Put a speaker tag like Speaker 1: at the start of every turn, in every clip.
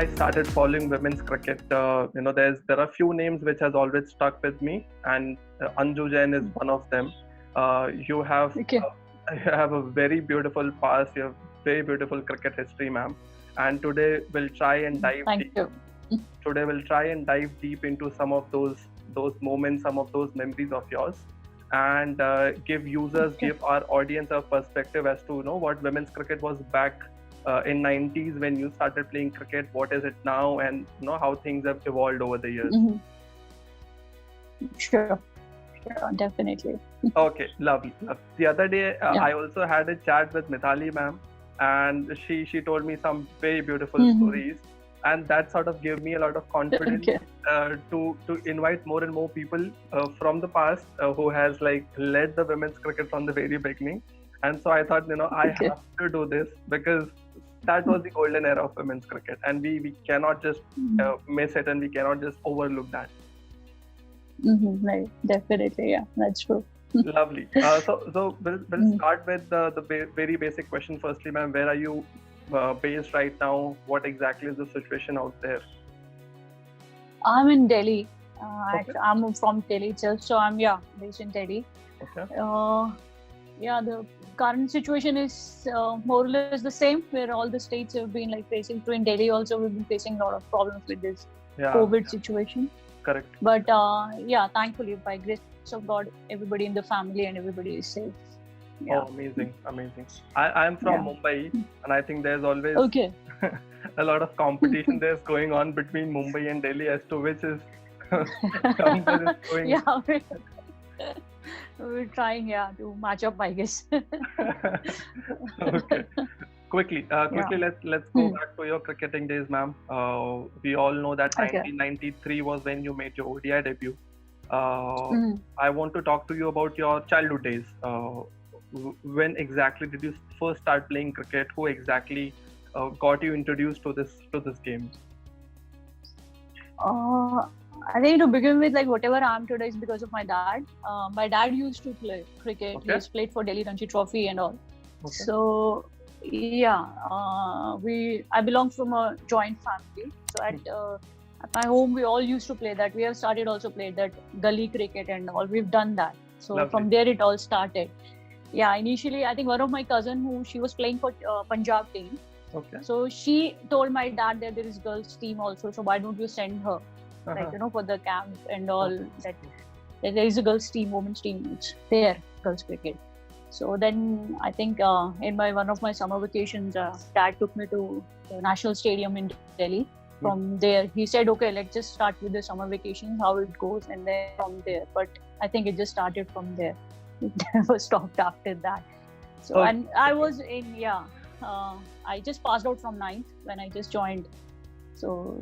Speaker 1: I started following women's cricket, there are few names which has always stuck with me, and Anju Jain is one of them. You have
Speaker 2: Okay.
Speaker 1: you have a very beautiful past. You have very beautiful cricket history, ma'am. And today we'll try and dive
Speaker 2: Thank
Speaker 1: deep.
Speaker 2: you.
Speaker 1: Today we'll try and dive deep into some of those moments, some of those memories of yours, and give our audience a perspective as to what women's cricket was back in 90s when you started playing cricket. What is it now, and how things have evolved over the years.
Speaker 2: Sure, definitely.
Speaker 1: Okay, lovely. The other day, I also had a chat with Mithali ma'am, and she told me some very beautiful stories, and that sort of gave me a lot of confidence to invite more and more people from the past who has led the women's cricket from the very beginning. And so I thought, I have to do this because that was the golden era of women's cricket, and we cannot just miss it, and we cannot just overlook that.
Speaker 2: Right, definitely, yeah, that's true.
Speaker 1: Lovely. So we'll start with the very basic question. Firstly, ma'am, where are you based right now? What exactly is the situation out there?
Speaker 2: I'm in Delhi. I'm from Delhi itself, so I'm based in Delhi.
Speaker 1: Okay.
Speaker 2: The current situation is more or less the same, where all the states have been facing through. In Delhi also, we've been facing a lot of problems with this COVID situation.
Speaker 1: Correct.
Speaker 2: But thankfully, by grace of God, everybody in the family and everybody is safe. Yeah.
Speaker 1: Oh, amazing. I'm from Mumbai, and I think there's always a lot of competition there's going on between Mumbai and Delhi as to which is going.
Speaker 2: Yeah, we're trying to match up, I guess.
Speaker 1: Okay. Quickly, let's go back to your cricketing days, ma'am. We all know that 1993 was when you made your ODI debut. I want to talk to you about your childhood days. When exactly did you first start playing cricket? Who exactly got you introduced to this game?
Speaker 2: I think to begin with, whatever I am today is because of my dad. My dad used to play cricket.
Speaker 1: Okay.
Speaker 2: He played for Delhi Ranji Trophy and all.
Speaker 1: Okay.
Speaker 2: So I belong from a joint family. So at my home, we all used to play that. We have started also played that gully cricket and all. We've done that. So
Speaker 1: Lovely.
Speaker 2: From there it all started. Initially, I think one of my cousin she was playing for Punjab team.
Speaker 1: Okay.
Speaker 2: So she told my dad that there is girls team also. So why don't you send her, for the camp and all that. There is a girls team, women's team. It's there, girls cricket. So then I think in one of my summer vacations, dad took me to the National Stadium in Delhi. From there, he said, okay, let's just start with the summer vacation, how it goes, and then from there. But I think it just started from there. It never stopped after that. So, and I was in, I just passed out from 9th when I just joined. So,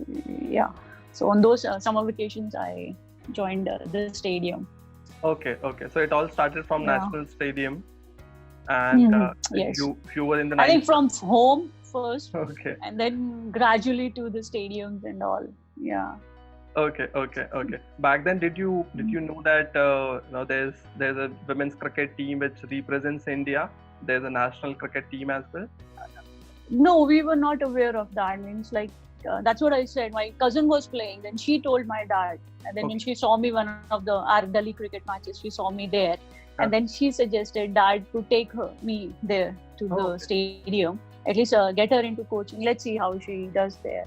Speaker 2: So on those summer vacations, I joined the stadium.
Speaker 1: Okay. So it all started from National Stadium. And
Speaker 2: yes.
Speaker 1: you were in the.
Speaker 2: I think from home first,
Speaker 1: and
Speaker 2: then gradually to the stadiums and all. Yeah.
Speaker 1: Okay. Back then, did you know that there's a women's cricket team which represents India? There's a national cricket team as well.
Speaker 2: No, we were not aware of that. Means that's what I said. My cousin was playing, then she told my dad, and then when she saw me one of the Delhi cricket matches, she saw me there. And then she suggested dad to take me there to the stadium, at least get her into coaching. Let's see how she does there.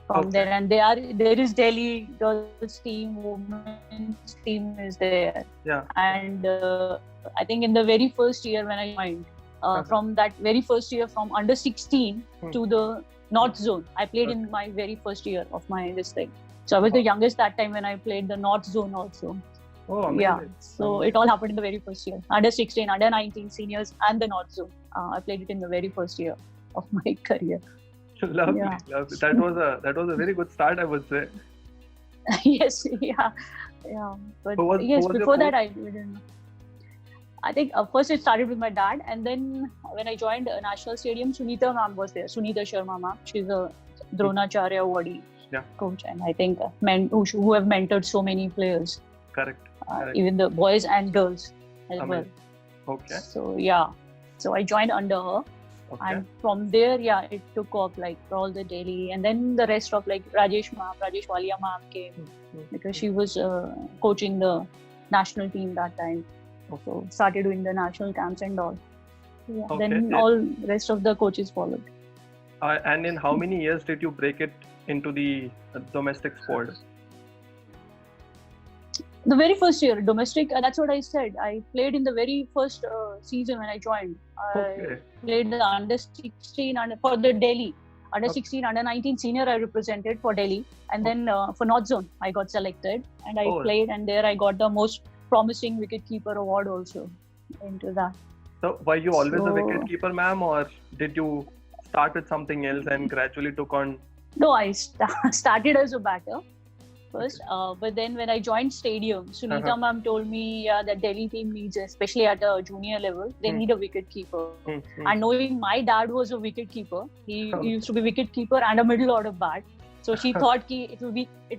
Speaker 2: From there, and there is Delhi girls team, women's team is there.
Speaker 1: Yeah.
Speaker 2: And I think in the very first year when I joined, from that very first year, from under 16 to the North Zone, I played in my very first year of this thing. So I was the youngest that time when I played the North Zone also.
Speaker 1: Oh, amazing.
Speaker 2: Yeah, so it all happened in the very first year. Under 16, under 19 seniors and the North Zone. I played it in the very first year of my career.
Speaker 1: Lovely. That was a very good start, I would say.
Speaker 2: Yes, But before that I didn't. I think first it started with my dad, and then when I joined National Stadium, Sunita ma'am was there. Sunita Sharma ma'am. She's a Dronacharya Awardee coach, and I think who have mentored so many players.
Speaker 1: Correct.
Speaker 2: Even the boys and girls as well.
Speaker 1: Okay.
Speaker 2: So I joined under her,
Speaker 1: Okay.
Speaker 2: And from there, it took off like all the Delhi, and then the rest of like Rajesh Walia ma'am came because she was coaching the national team that time. So started doing the national camps and all. Then all rest of the coaches followed.
Speaker 1: And in how many years did you break it into the domestic sport?
Speaker 2: The very first year, domestic, that's what I said. I played in the very first season when I joined. I played the under 16 and for the Delhi. Under 16, under 19 senior I represented for Delhi. And then for North Zone, I got selected. And I played, and there I got the most promising wicketkeeper award also into that.
Speaker 1: So were you always a wicketkeeper, ma'am, or did you start with something else and gradually took on?
Speaker 2: No, I started as a batter first, but then when I joined Stadium, Sunita ma'am told me that Delhi team needs, especially at a junior level, they need a wicket keeper. And knowing my dad was a wicket keeper, he used to be wicket keeper and a middle order bat, so she thought it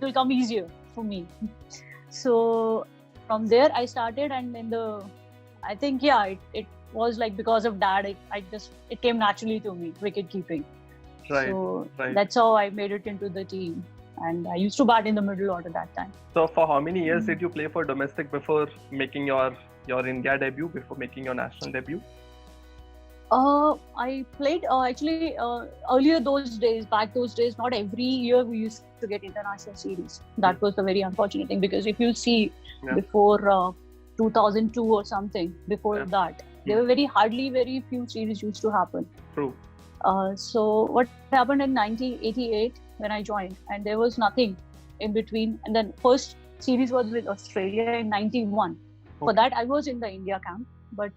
Speaker 2: will come easier for me. So from there I started, and then I think it was like because of dad, it came naturally to me, wicket keeping. So that's how I made it into the team. And I used to bat in the middle order that time.
Speaker 1: So for how many years did you play for domestic before making your India debut, before making your national debut?
Speaker 2: I played actually earlier back those days, not every year we used to get international series. That was the very unfortunate thing, because if you see before 2002 or something, before that, there were very few series used to happen.
Speaker 1: True.
Speaker 2: So what happened in 1988 when I joined, and there was nothing in between, and then first series was with Australia in 91. For that I was in the India camp, but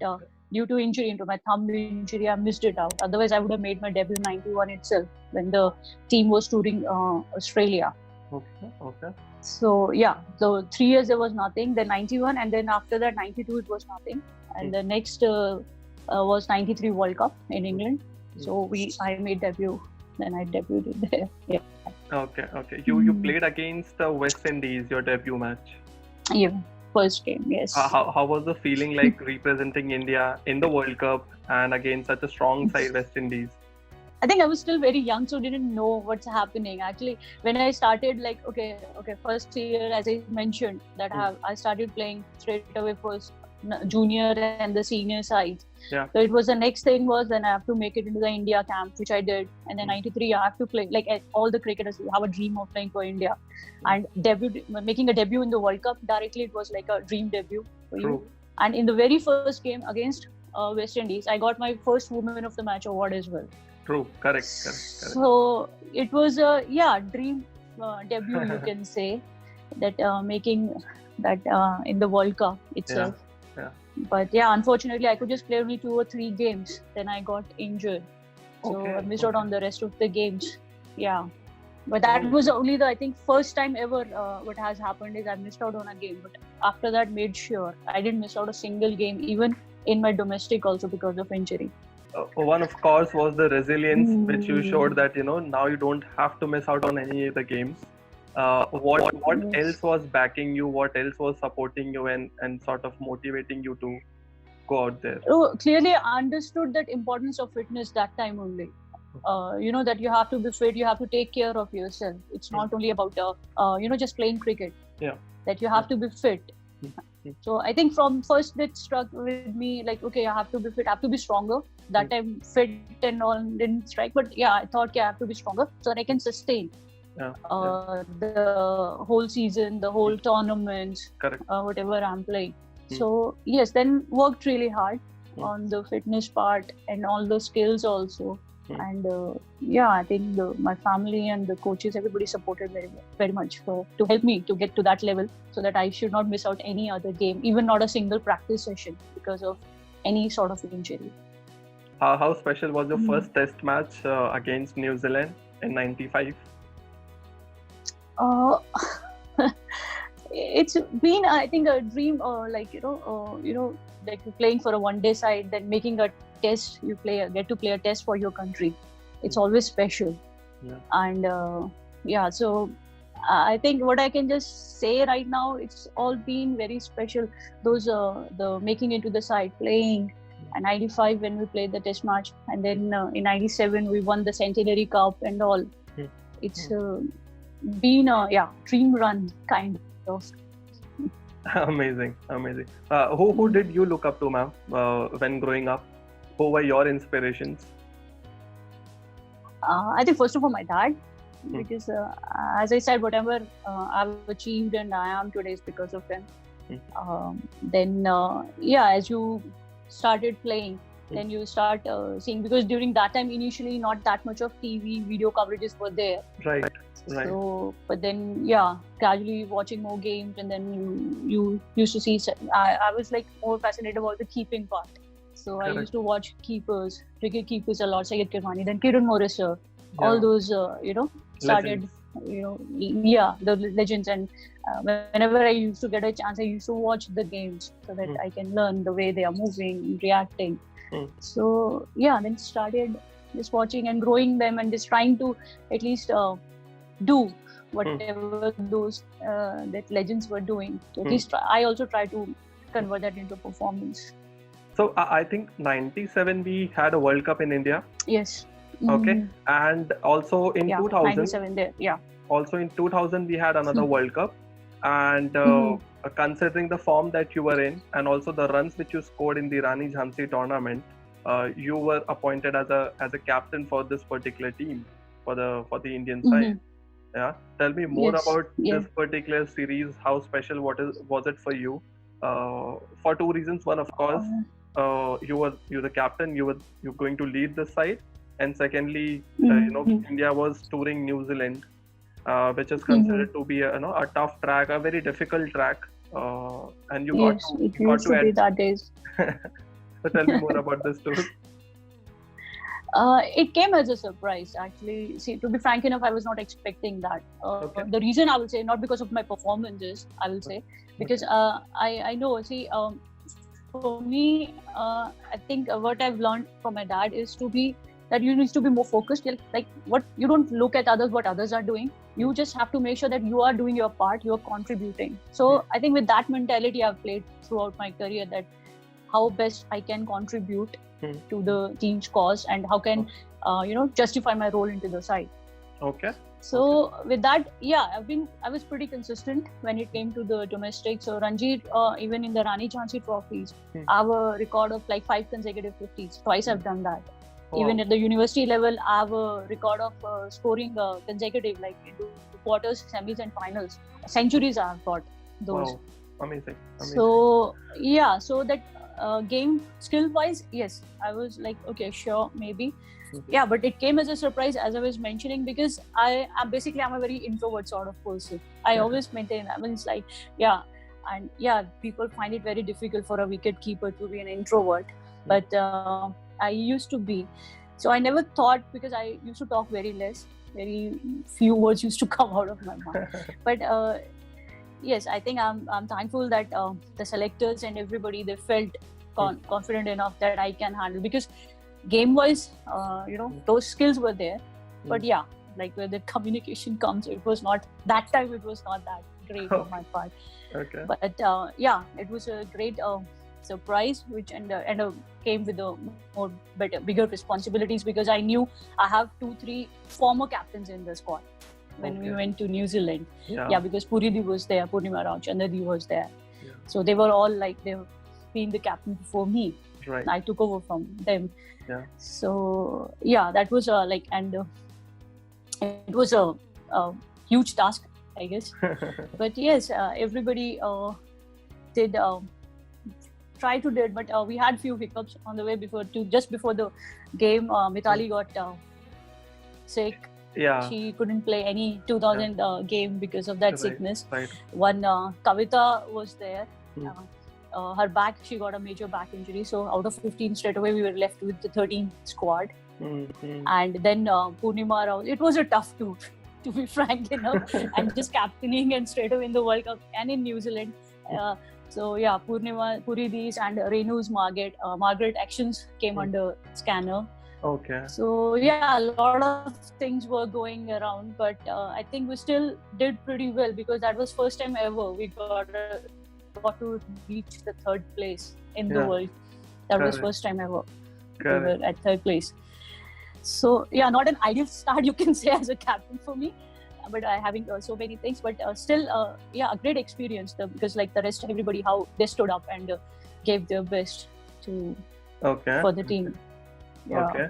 Speaker 2: due to injury, into my thumb injury, I missed it out. Otherwise I would have made my debut in 91 itself, when the team was touring Australia.
Speaker 1: Okay.
Speaker 2: So so 3 years there was nothing, then 91, and then after that 92 it was nothing, and the next was 93 World Cup in England. So I made debut. Then I debuted there.
Speaker 1: Okay. You played against West Indies, your debut match.
Speaker 2: Yeah, first game, yes.
Speaker 1: How was the feeling like representing India in the World Cup and against such a strong side, West Indies?
Speaker 2: I think I was still very young, so didn't know what's happening. Actually, when I started, like, first year, as I mentioned, that I started playing straight away first junior and the senior side. So it was the next thing was, then I have to make it into the India camp, which I did. And then 93, I have to play, like all the cricketers have a dream of playing for India. And making a debut in the World Cup directly, it was like a dream debut for you. And in the very first game against West Indies, I got my first Woman of the Match award as well.
Speaker 1: True, correct.
Speaker 2: So it was a dream debut, you can say, that making that in the World Cup itself. But unfortunately, I could just play only 2 or 3 games. Then I got injured, so I missed out on the rest of the games. But that was only the, I think, first time ever what has happened is I missed out on a game. But after that, made sure I didn't miss out a single game, even in my domestic also, because of injury.
Speaker 1: One, of course, was the resilience which you showed, that now you don't have to miss out on any of the games. What else was backing you? What else was supporting you and sort of motivating you to go out there?
Speaker 2: Clearly, I understood that importance of fitness that time only. That you have to be fit, you have to take care of yourself. It's not only about just playing cricket. That you have to be fit. So I think from first it struck with me, like, I have to be fit, I have to be stronger. That time fit and all didn't strike, but I thought I have to be stronger so that I can sustain the whole season, the whole tournament, whatever I'm playing. So yes, then worked really hard on the fitness part and all the skills also. And I think my family and the coaches, everybody supported very, very much to help me to get to that level, so that I should not miss out any other game, even not a single practice session, because of any sort of injury.
Speaker 1: How special was your first test match against New Zealand in 95?
Speaker 2: It's been, I think, a dream, like playing for a one-day side, then making a test, get to play a test for your country. It's always special. And so I think what I can just say right now, it's all been very special. Those the making into the side, playing, and 95 when we played the test match, and then in 97 we won the Centenary Cup and all. It's been a dream run kind of.
Speaker 1: Amazing. Who did you look up to, ma'am, when growing up? Who were your inspirations?
Speaker 2: I think first of all my dad, because as I said, whatever I've achieved and I am today is because of him. Then as you started playing, then you start seeing, because during that time initially not that much of TV video coverages were there.
Speaker 1: Right.
Speaker 2: So, but then gradually watching more games, and then you used to see. I was like more fascinated about the keeping part. So correct. I used to watch cricket keepers a lot. Syed Kirmani, then Kiran Morris, all those started.
Speaker 1: Legends.
Speaker 2: The legends, and whenever I used to get a chance, I used to watch the games so that I can learn the way they are moving, reacting. So then started just watching and growing them, and just trying to at least do whatever those that legends were doing. So at least I also try to convert that into performance.
Speaker 1: So I think 97 we had a World Cup in India.
Speaker 2: Yes.
Speaker 1: Okay, and also in 2000.
Speaker 2: 97 there. Yeah.
Speaker 1: Also in 2000 we had another World Cup, and considering the form that you were in, and also the runs which you scored in the Rani Jhansi tournament, you were appointed as a captain for this particular team, for the Indian side. Yeah, tell me more about this particular series. How special was it for you? For two reasons. One, of course, you're the captain. You're going to lead the side, and secondly, India was touring New Zealand, which is considered to be a tough track, a very difficult track, and you got to
Speaker 2: be that days.
Speaker 1: So tell me more about this tour.
Speaker 2: It came as a surprise, actually. See, to be frank enough, I was not expecting that. The reason I will say, not because of my performances, I will say, because I know, for me, I think what I've learned from my dad is that you need to be more focused. Like you don't look at what others are doing. You just have to make sure that you are doing your part, you're contributing. So I think with that mentality, I've played throughout my career, that how best I can contribute to the team's cause, and how can justify my role into the side.
Speaker 1: Okay.
Speaker 2: So with that, I was pretty consistent when it came to the domestic. So Ranji, even in the Rani Jhansi trophies, I have a record of like 5 consecutive 50s. Twice I've done that. Wow. Even at the university level, I have a record of scoring consecutive, like into quarters, semis, and finals. Centuries I have got those.
Speaker 1: Wow. Amazing.
Speaker 2: So so that game skill wise, yes, I was like, okay, sure, maybe. But it came as a surprise, as I was mentioning, because I'm a very introvert sort of person. I always maintain, it's like, people find it very difficult for a wicket keeper to be an introvert, but I used to be. So I never thought, because I used to talk very less, very few words used to come out of my mouth. But yes, I think I'm thankful that the selectors and everybody, they felt confident enough that I can handle, because game-wise, those skills were there. But like where the communication comes, it was not that great on my part.
Speaker 1: Okay.
Speaker 2: But it was a great surprise, which came with bigger responsibilities, because I knew I have 2-3 former captains in the squad when we went to New Zealand. Because Puridi was there, Purnima Rao, Chandadi was there. So they were all like, they've been the captain before me.
Speaker 1: Right.
Speaker 2: I took over from them. So that was it was a huge task, I guess. But yes, everybody did try to do it, but we had few hiccups on the way just before the game. Mithali got sick. She couldn't play any 2000 game because of that sickness.
Speaker 1: Right.
Speaker 2: One Kavita was there. Her back, she got a major back injury. So out of 15 straight away, we were left with the 13 squad. And then Purnima Rao. It was a tough tour, to be frank enough, and just captaining and straight away in the World Cup and in New Zealand. Purnima, Puridis and Renu's Margaret actions came under scanner.
Speaker 1: Okay.
Speaker 2: So a lot of things were going around, but I think we still did pretty well, because that was first time ever we got to reach the 3rd place in the world. That was
Speaker 1: Correct.
Speaker 2: first time ever. We
Speaker 1: Correct.
Speaker 2: were at third place. So yeah, not an ideal start you can say as a captain for me, but having so many things, but still a great experience because like the rest everybody, how they stood up and gave their best to for the team. Yeah.
Speaker 1: Okay.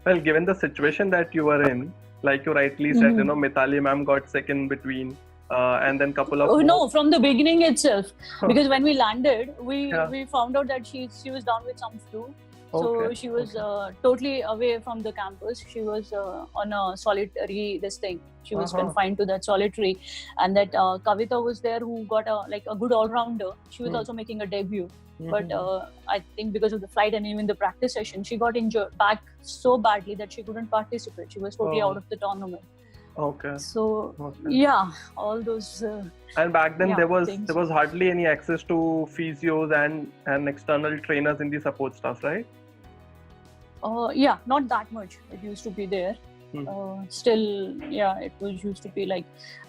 Speaker 1: Well, given the situation that you were in, like you rightly said, Mithali ma'am got sick in between, and then couple of
Speaker 2: no, from the beginning itself, because when we landed, we found out that she was down with some flu. So she was totally away from the campus. She was on a solitary She was confined to that solitary, and that Kavita was there, who got a good all-rounder. She was also making a debut, but I think because of the flight and even the practice session, she got injured back so badly that she couldn't participate. She was totally out of the tournament.
Speaker 1: Okay.
Speaker 2: So yeah, all those.
Speaker 1: And back then there was hardly any access to physios and external trainers in the support staff, right?
Speaker 2: Yeah, not that much. It used to be there. Still, it was used to be like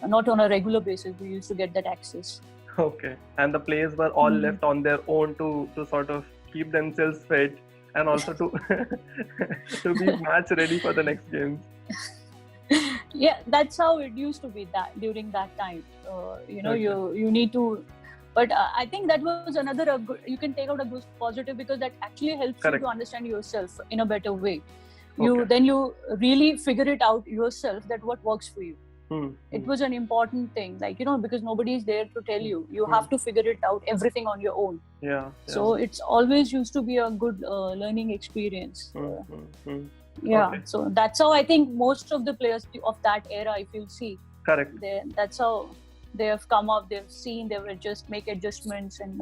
Speaker 2: not on a regular basis. We used to get that access.
Speaker 1: Okay, and the players were all left on their own to sort of keep themselves fit and also to be match ready for the next games.
Speaker 2: Yeah, that's how it used to be that during that time. You need to. But I think that was another good, you can take out a good positive, because that actually helps you to understand yourself in a better way. Then you really figure it out yourself, that what works for you. It was an important thing, because nobody is there to tell you. You have to figure it out, everything on your own. So it's always used to be a good learning experience. So that's how I think most of the players of that era, if you see, that's how they have come up, they've seen, they will just make adjustments and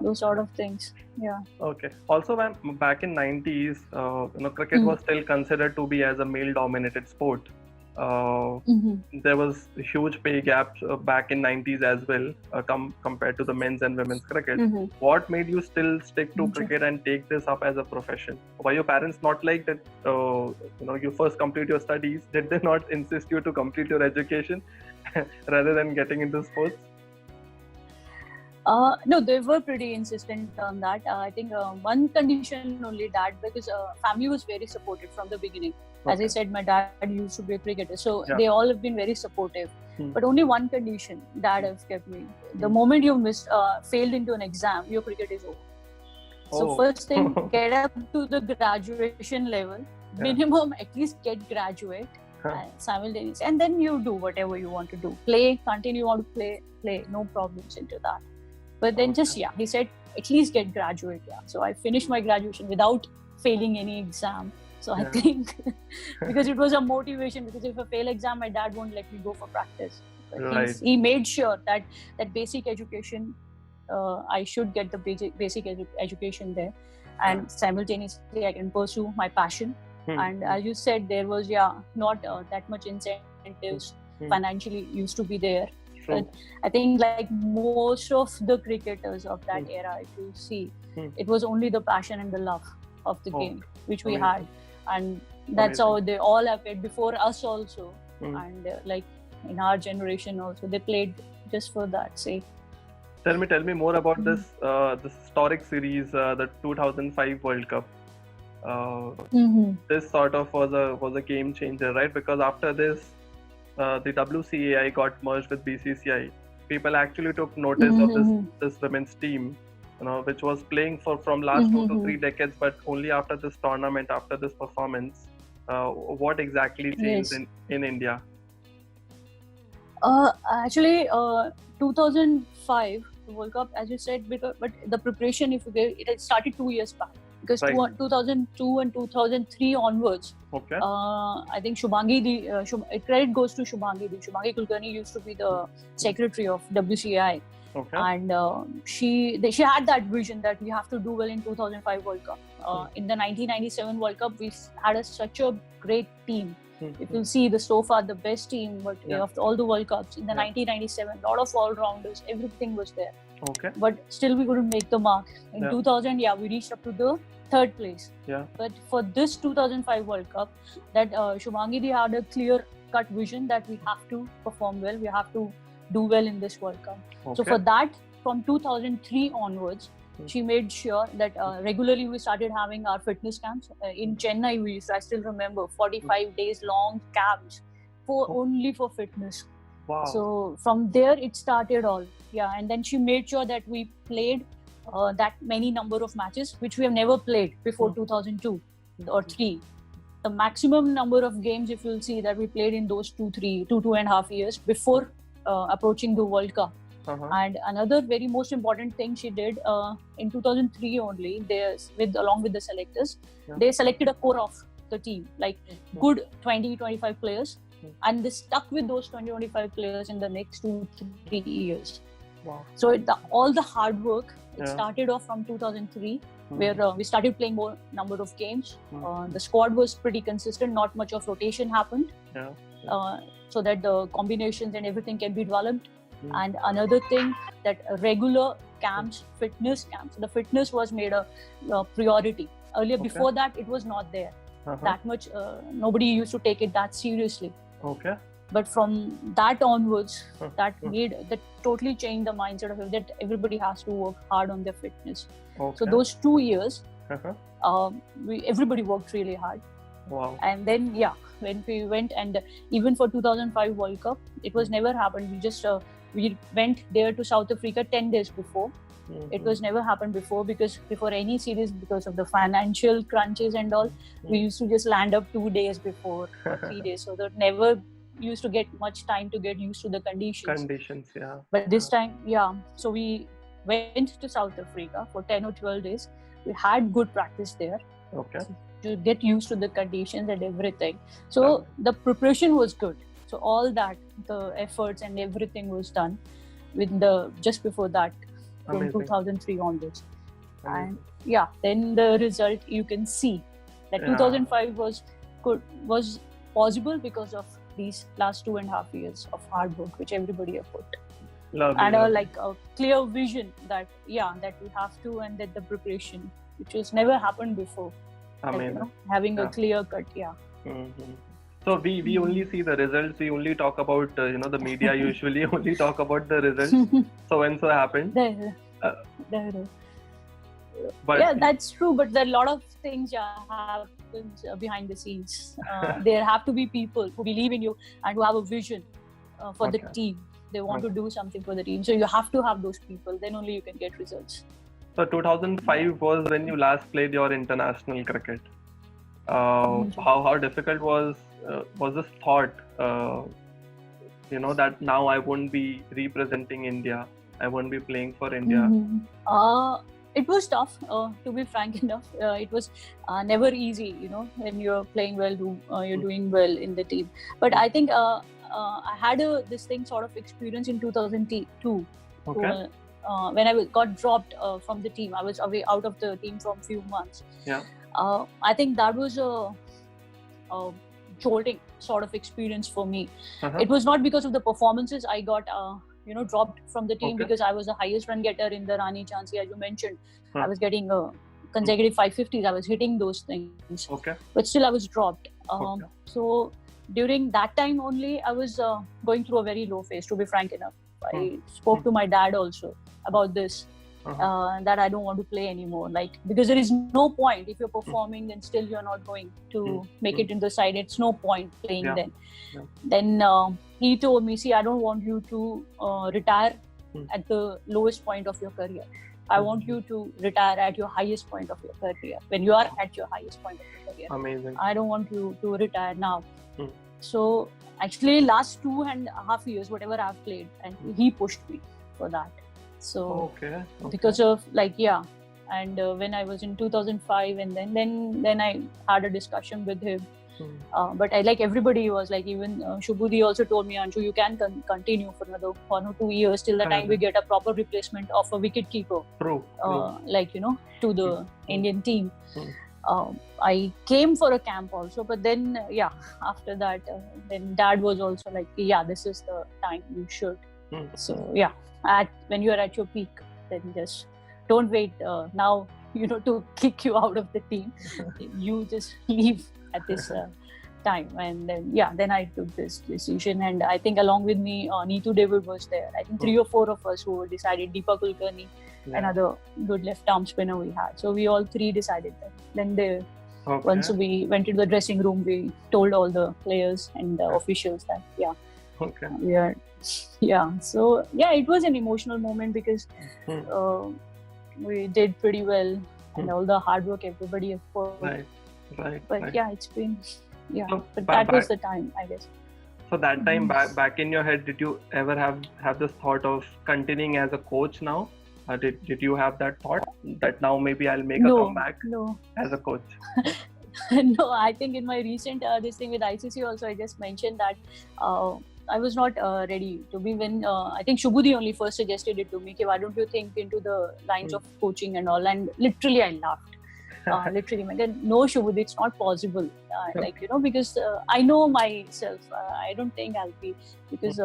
Speaker 2: those sort of things.
Speaker 1: Okay. Also, back in 90s, cricket was still considered to be as a male-dominated sport. There was a huge pay gap back in 90s as well, compared to the men's and women's cricket. What made you still stick to cricket and take this up as a profession? Were your parents not like that? You first complete your studies. Did they not insist you to complete your education rather than getting into sports?
Speaker 2: No, they were pretty insistent on that. I think one condition only, that because family was very supportive from the beginning. As I said, my dad used to be a cricketer, so they all have been very supportive. But only one condition that has kept me: the moment you failed into an exam, your cricket is over. So first thing, get up to the graduation level, minimum at least get graduate simultaneously, and then you do whatever you want to do. Continue, you want to play, no problems into that. But then he said, at least get graduate. So I finished my graduation without failing any exam. So I think because it was a motivation, because if I fail exam, my dad won't let me go for practice. But he made sure that basic education, I should get the basic education there, and simultaneously I can pursue my passion. And as you said, there was not that much incentives financially used to be there. But I think like most of the cricketers of that era, if you see, it was only the passion and the love of the game which we had, and that's how they all have played before us also, and like in our generation also, they played just for that sake.
Speaker 1: Tell me more about this historic series, the 2005 World Cup. This sort of was a game changer, right? Because after this, the WCAI got merged with BCCI. People actually took notice of this women's team, which was playing from last 2 to 3 decades, but only after this tournament, after this performance. What exactly changed in India?
Speaker 2: Actually, 2005 the World Cup, as you said, but the preparation, it had started 2 years back. Because 2002 and 2003 onwards, I think credit goes to Shubhangi. Shubhangi Kulkarni used to be the secretary of WCI, and she had that vision that we have to do well in 2005 World Cup. In the 1997 World Cup, we had such a great team. If you see so far the best team of all the World Cups in the 1997, a lot of all-rounders, everything was there. But still we couldn't make the mark. In 2000, we reached up to the 3rd place. But for this 2005 World Cup, that Shubhangi had a clear-cut vision that we have to perform well, we have to do well in this World Cup. So for that, from 2003 onwards, she made sure that regularly we started having our fitness camps. In Chennai, I still remember 45 days long camps only for fitness.
Speaker 1: Wow.
Speaker 2: So from there it started all. Yeah, and then she made sure that we played that many number of matches, which we have never played before 2002 or 3. The maximum number of games, if you'll see, that we played in those 2.5 years before approaching the World Cup. And another very most important thing she did in 2003 only, along with the selectors, they selected a core of the team, like good 20-25 players, and they stuck with those 20-25 players in the next 2-3 years.
Speaker 1: Wow.
Speaker 2: So all the hard work, it started off from 2003, where we started playing more number of games. The squad was pretty consistent, not much of rotation happened, so that the combinations and everything can be developed. And another thing, that regular camps, fitness camps, the fitness was made a priority. Earlier, before that, it was not there. That much, nobody used to take it that seriously.
Speaker 1: Okay.
Speaker 2: But from that onwards, that totally changed the mindset of it, that everybody has to work hard on their fitness. So those 2 years, everybody worked really hard.
Speaker 1: Wow.
Speaker 2: And then, when we went, and even for 2005 World Cup, it was never happened. We just we went there to South Africa 10 days before. It was never happened before, because before any series, because of the financial crunches and all, we used to just land up 2 days before or 3 days, so that never used to get much time to get used to the conditions. But this time, so we went to South Africa for 10 or 12 days. We had good practice there to get used to the conditions and everything. So the preparation was good. So all that, the efforts and everything was done just before that, from 2003 onwards. And then the result, you can see that 2005 was possible because of these last 2.5 years of hard work, which everybody have put.
Speaker 1: Lovely,
Speaker 2: and a clear vision that we have to, and that the preparation, which has never happened before.
Speaker 1: Amazing.
Speaker 2: Having a clear cut.
Speaker 1: So we only see the results. We only talk about the media usually only talk about the results. So and so happened.
Speaker 2: But that's true. But there are a lot of things happens behind the scenes. There have to be people who believe in you and who have a vision for the team. They want to do something for the team. So you have to have those people. Then only you can get results.
Speaker 1: So 2005 was when you last played your international cricket. How difficult was this thought? That now I won't be representing India. I won't be playing for India.
Speaker 2: It was tough, to be frank enough. It was never easy, when you're playing well, you're doing well in the team. But I think I had this thing sort of experience in 2002. When I got dropped from the team. I was away out of the team for a few months. I think that was a jolting sort of experience for me. It was not because of the performances. I got dropped from the team because I was the highest run getter in the Rani Jhansi, as you mentioned. I was getting consecutive 550s. I was hitting those things. But still I was dropped. So during that time only, I was going through a very low phase, to be frank enough. I spoke to my dad also about this, that I don't want to play anymore. Because there is no point if you're performing, then still you're not going to make it in the side. It's no point playing then. Then he told me, see, I don't want you to retire at the lowest point of your career. I want you to retire at your highest point of your career, when you are at your highest point of your career.
Speaker 1: Amazing.
Speaker 2: I don't want you to retire now. So actually last 2.5 years, whatever I've played, and he pushed me for that. So because of and when I was in 2005, and then I had a discussion with him. But everybody was even Shubhudi also told me, Anshu, you can continue for another 1 or 2 years till the time we get a proper replacement of a wicket keeper.
Speaker 1: True.
Speaker 2: To the Indian team. I came for a camp also, but then after that, then Dad was also this is the time you should. So when you are at your peak, then just don't wait now to kick you out of the team. You just leave at this time. And then I took this decision, and I think along with me, Neetu David was there. I think 3 or 4 of us who decided. Deepa Kulkarni, another good left arm spinner we had. So we all 3 decided that. Then once we went into the dressing room, we told all the players and the officials that we are. So it was an emotional moment because we did pretty well, and all the hard work everybody has put.
Speaker 1: Right.
Speaker 2: But it's been but that was the time, I guess.
Speaker 1: So that time back in your head, did you ever have this thought of continuing as a coach now? Did you have that thought that now maybe I'll make a comeback as a coach?
Speaker 2: No, I think in my recent this thing with ICC also, I just mentioned that I was not ready to be when I think Shubhudi only first suggested it to me. Why don't you think into the lines of coaching and all? And literally I laughed. Literally, no, Shubhudi, it's not possible. Because I know myself. I don't think I'll be because.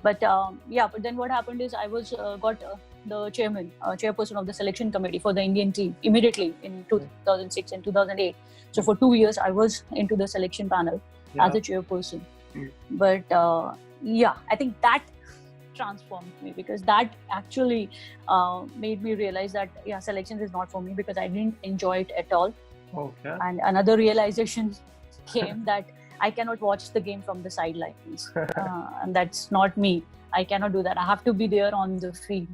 Speaker 2: But then what happened is I was got the chairperson of the selection committee for the Indian team immediately in 2006 and 2008. So for 2 years I was into the selection panel as a chairperson. But I think that transformed me, because that actually made me realize that selections is not for me, because I didn't enjoy it at all. And another realization came that I cannot watch the game from the sidelines, and that's not me. I cannot do that. I have to be there on the field.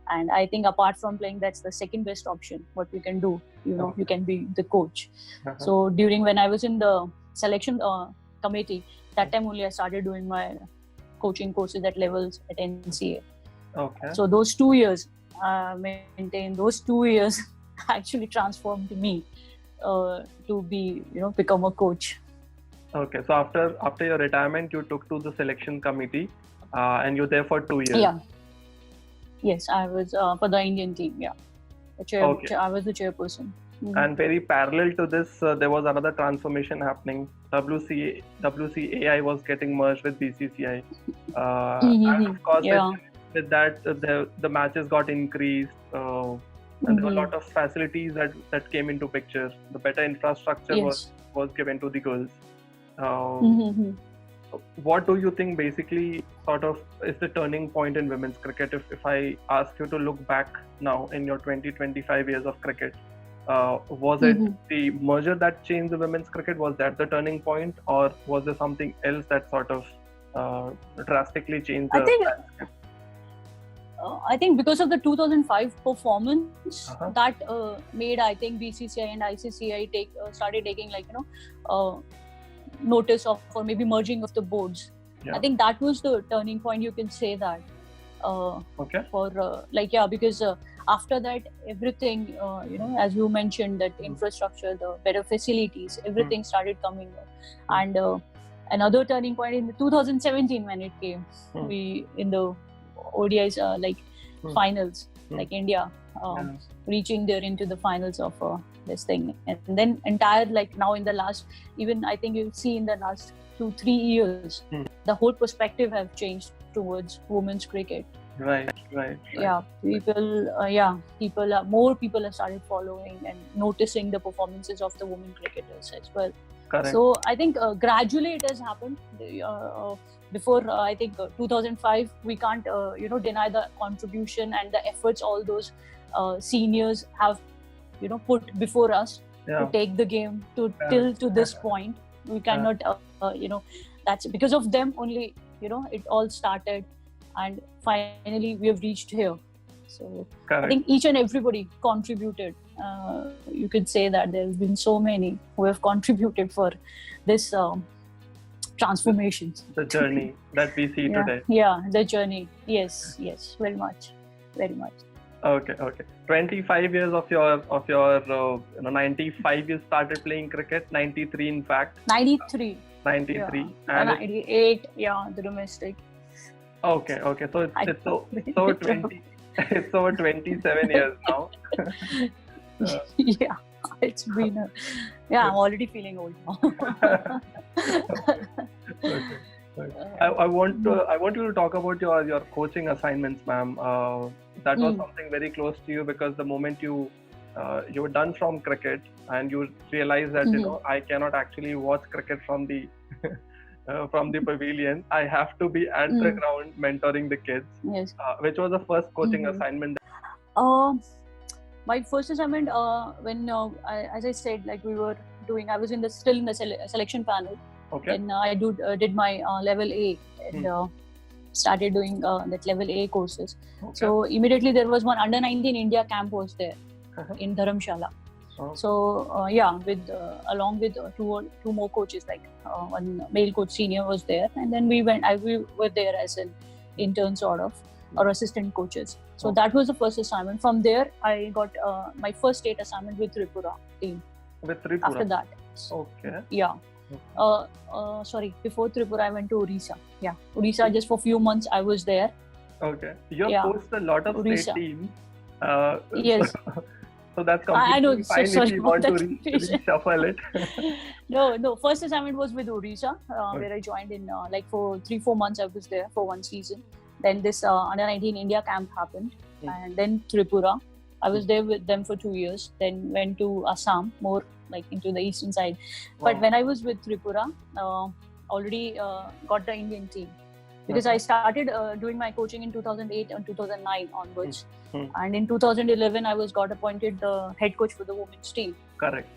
Speaker 2: And I think apart from playing, that's the second best option. What you can do, you can be the coach. So when I was in the selection committee, that time only I started doing my coaching courses at levels at NCA. So those 2 years, those 2 years actually transformed me to be, become a coach.
Speaker 1: Okay, so after your retirement, you took to the selection committee, and you're there for 2 years.
Speaker 2: Yes, I was for the Indian team. I was the chairperson.
Speaker 1: And very parallel to this, there was another transformation happening. WCAI was getting merged with BCCI, and of course, with that, the matches got increased, and there were a lot of facilities that came into picture. The better infrastructure was given to the girls. What do you think basically sort of is the turning point in women's cricket? If I ask you to look back now in your 20-25 years of cricket, was it the merger that changed the women's cricket? Was that the turning point, or was there something else that sort of drastically changed the landscape?
Speaker 2: I think because of the 2005 performance, that made, I think, BCCI and ICCI started taking notice of, or maybe merging of the boards. I think that was the turning point, you can say that. Because after that, everything, as you mentioned, that infrastructure, the better facilities, everything started coming up. And another turning point in 2017 when it came, we in the ODIs finals, like India reaching there into the finals of this thing, and then entire now in the last, even I think you'll see in the last 2-3 years, the whole perspective have changed towards women's cricket.
Speaker 1: Right.
Speaker 2: More people have started following and noticing the performances of the women cricketers as well.
Speaker 1: Correct.
Speaker 2: So I think gradually it has happened. Before I think 2005, we can't deny the contribution and the efforts all those seniors have put before us to take the game till to this point. We cannot that's because of them only it all started, and finally we have reached here. So
Speaker 1: correct.
Speaker 2: I think each and everybody contributed. You could say that there have been so many who have contributed for this transformation.
Speaker 1: The journey that we see today.
Speaker 2: Yeah, the journey. Yes, very much.
Speaker 1: Okay. 25 years of your 95 you started playing cricket. 93 in fact.
Speaker 2: 93.
Speaker 1: And
Speaker 2: 98. The domestic.
Speaker 1: Okay. So it's over 20. It's over 27 years now.
Speaker 2: It's been I'm already feeling old now.
Speaker 1: Okay. I want you to talk about your coaching assignments, ma'am. That was something very close to you, because the moment you you were done from cricket and you realized that I cannot actually watch cricket from the from the pavilion. I have to be at the ground mentoring the kids.
Speaker 2: Yes.
Speaker 1: Which was the first coaching assignment?
Speaker 2: My first assignment, when as I said, like we were doing, I was still in the selection panel.
Speaker 1: Okay.
Speaker 2: And I did my level A and started doing that level A courses.
Speaker 1: Okay.
Speaker 2: So immediately there was one under 19 India camp was there in Dharamshala.
Speaker 1: Oh.
Speaker 2: So with along with two more coaches, like one male coach senior was there, and then we were there as an intern sort of or assistant coaches. So that was the first assignment. From there, I got my first state assignment with Tripura team.
Speaker 1: With Tripura.
Speaker 2: After that.
Speaker 1: Okay.
Speaker 2: Yeah. Sorry, before Tripura, I went to Odisha. Yeah, Odisha, just for a few months I was there.
Speaker 1: Okay. You have coached a lot of
Speaker 2: Odisha.
Speaker 1: state teams.
Speaker 2: Yes.
Speaker 1: So that's completely
Speaker 2: I know,
Speaker 1: fine if you want to
Speaker 2: reshuffle
Speaker 1: it.
Speaker 2: No. First assignment was with Odisha, where I joined in for 3-4 months. I was there for one season. Then this under 19 India camp happened, and then Tripura. I was there with them for 2 years. Then went to Assam, more like into the eastern side.
Speaker 1: Wow.
Speaker 2: But when I was with Tripura, already got the Indian team. Because I started doing my coaching in 2008 and 2009 onwards. And in 2011, I got appointed the head coach for the women's team.
Speaker 1: Correct.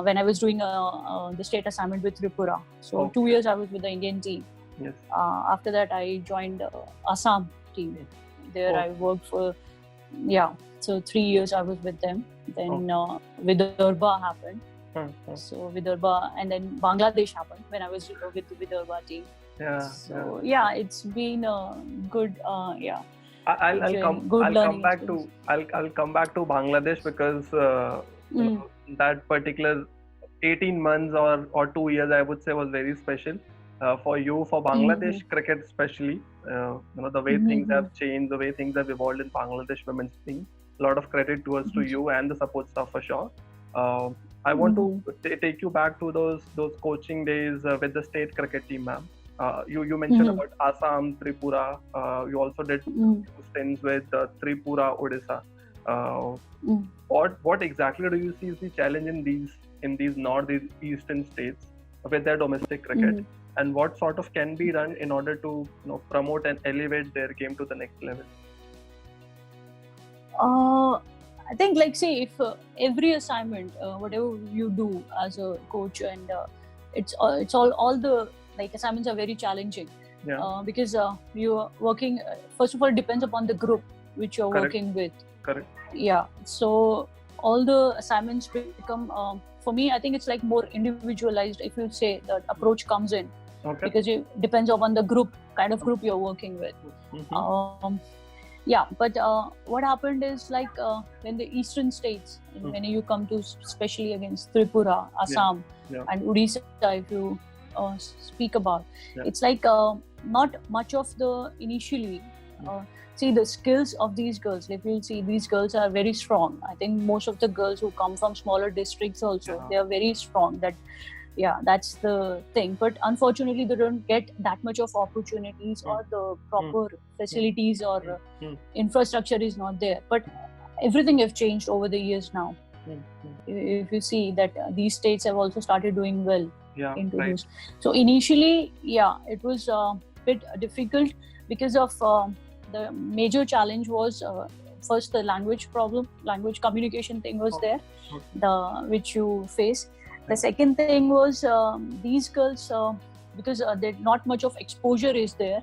Speaker 2: When I was doing the state assignment with Tripura. So 2 years I was with the Indian team.
Speaker 1: Yes.
Speaker 2: After that, I joined Assam team. There I worked for, so 3 years I was with them. Then Vidarbha happened. So Vidarbha, and then Bangladesh happened when I was with the Vidarbha team. It's been a good
Speaker 1: I'll come back to Bangladesh because that particular 18 months or 2 years I would say was very special for you, for Bangladesh cricket especially. The way things have changed, the way things have evolved in Bangladesh women's team. A lot of credit towards to you and the support staff for sure. I want to take you back to those coaching days with the state cricket team, ma'am. You mentioned about Assam, Tripura. You also did stints with Tripura, Odisha. What exactly do you see is the challenge in these northeastern states with their domestic cricket, and what sort of can be done in order to promote and elevate their game to the next level?
Speaker 2: I think, like, say, if every assignment, whatever you do as a coach, and it's all the assignments are very challenging. Because you are working. First of all, it depends upon the group which you're working with.
Speaker 1: Correct.
Speaker 2: Yeah. So all the assignments become. For me, I think it's like more individualized. If you say that approach comes in, because it depends upon the kind of group you're working with. But what happened is when the eastern states, when you come to especially against Tripura, Assam, and Odisha, if you speak about, it's not much of the initially. See the skills of these girls. If you'll see, these girls are very strong. I think most of the girls who come from smaller districts also, they are very strong. That's the thing. But unfortunately, they don't get that much of opportunities or the proper facilities or infrastructure is not there. But everything has changed over the years now. If you see that these states have also started doing well into those. So initially, it was a bit difficult because of the major challenge was first the language communication thing was there, which you face. The second thing was these girls, because not much of exposure is there,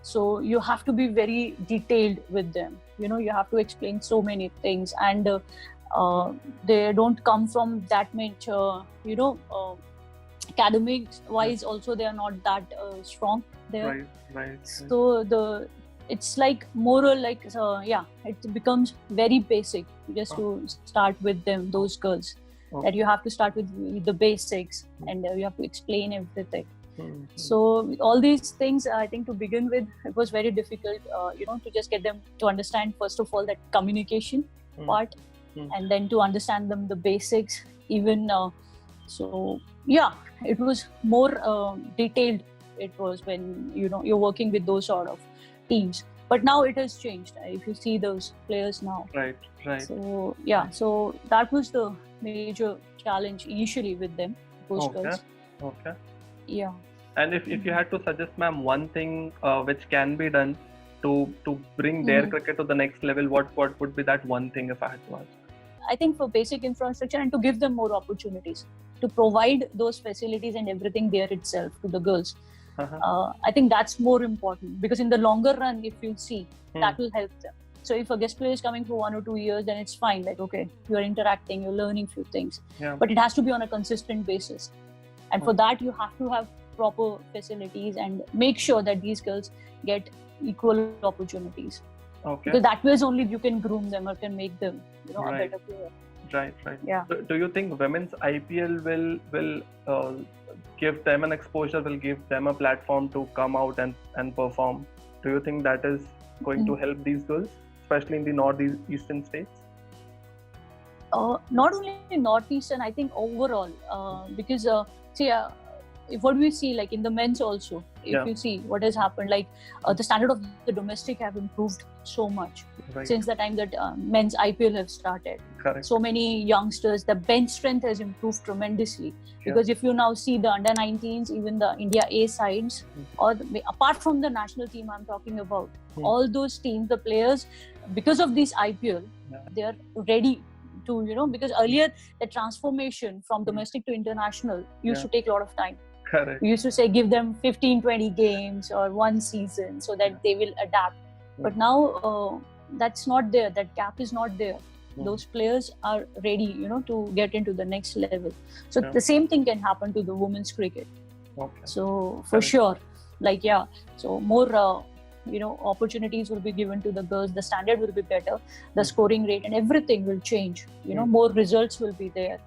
Speaker 2: so you have to be very detailed with them. You have to explain so many things, and they don't come from that much, academics wise also they are not that strong there.
Speaker 1: Right.
Speaker 2: So it's more it becomes very basic just to start with them, those girls. That you have to start with the basics, and you have to explain everything. So all these things, I think to begin with, it was very difficult, to just get them to understand first of all that communication part, and then to understand them the basics even. It was more detailed. It was when you're working with those sort of teams. But now it has changed. If you see those players now.
Speaker 1: Right.
Speaker 2: So yeah, so that was the major challenge initially with them, those girls.
Speaker 1: Okay.
Speaker 2: Yeah.
Speaker 1: And if you had to suggest, ma'am, one thing which can be done to bring their cricket to the next level, what would be that one thing if I had to ask?
Speaker 2: I think for basic infrastructure and to give them more opportunities, to provide those facilities and everything there itself to the girls. I think that's more important, because in the longer run, if you see, that will help them. So if a guest player is coming for 1 or 2 years, then it's fine. Like, okay, you're interacting, you're learning few things.
Speaker 1: Yeah.
Speaker 2: But it has to be on a consistent basis. And for that, you have to have proper facilities and make sure that these girls get equal opportunities.
Speaker 1: Okay.
Speaker 2: Because that way only you can groom them or can make them, a better player.
Speaker 1: Right.
Speaker 2: Yeah.
Speaker 1: So do you think women's IPL will give them an exposure, will give them a platform to come out and perform? Do you think that is going to help these girls, especially in the northeastern states?
Speaker 2: Not only in northeastern, I think overall, because what we see, like in the men's also, if you see what has happened, like the standard of the domestic have improved so much since the time that men's IPL have started.
Speaker 1: Correct.
Speaker 2: So many youngsters, the bench strength has improved tremendously, because if you now see the under 19s, even the India A sides, or apart from the national team I'm talking about, all those teams, the players, because of this IPL, they are ready to, because earlier the transformation from domestic to international used to take a lot of time.
Speaker 1: Correct.
Speaker 2: We used to say give them 15-20 games or one season so that they will adapt. But now that's not there. That gap is not there. Those players are ready, to get into the next level. So the same thing can happen to the women's cricket.
Speaker 1: Okay.
Speaker 2: So for sure, so more opportunities will be given to the girls. The standard will be better. The scoring rate and everything will change. More results will be there.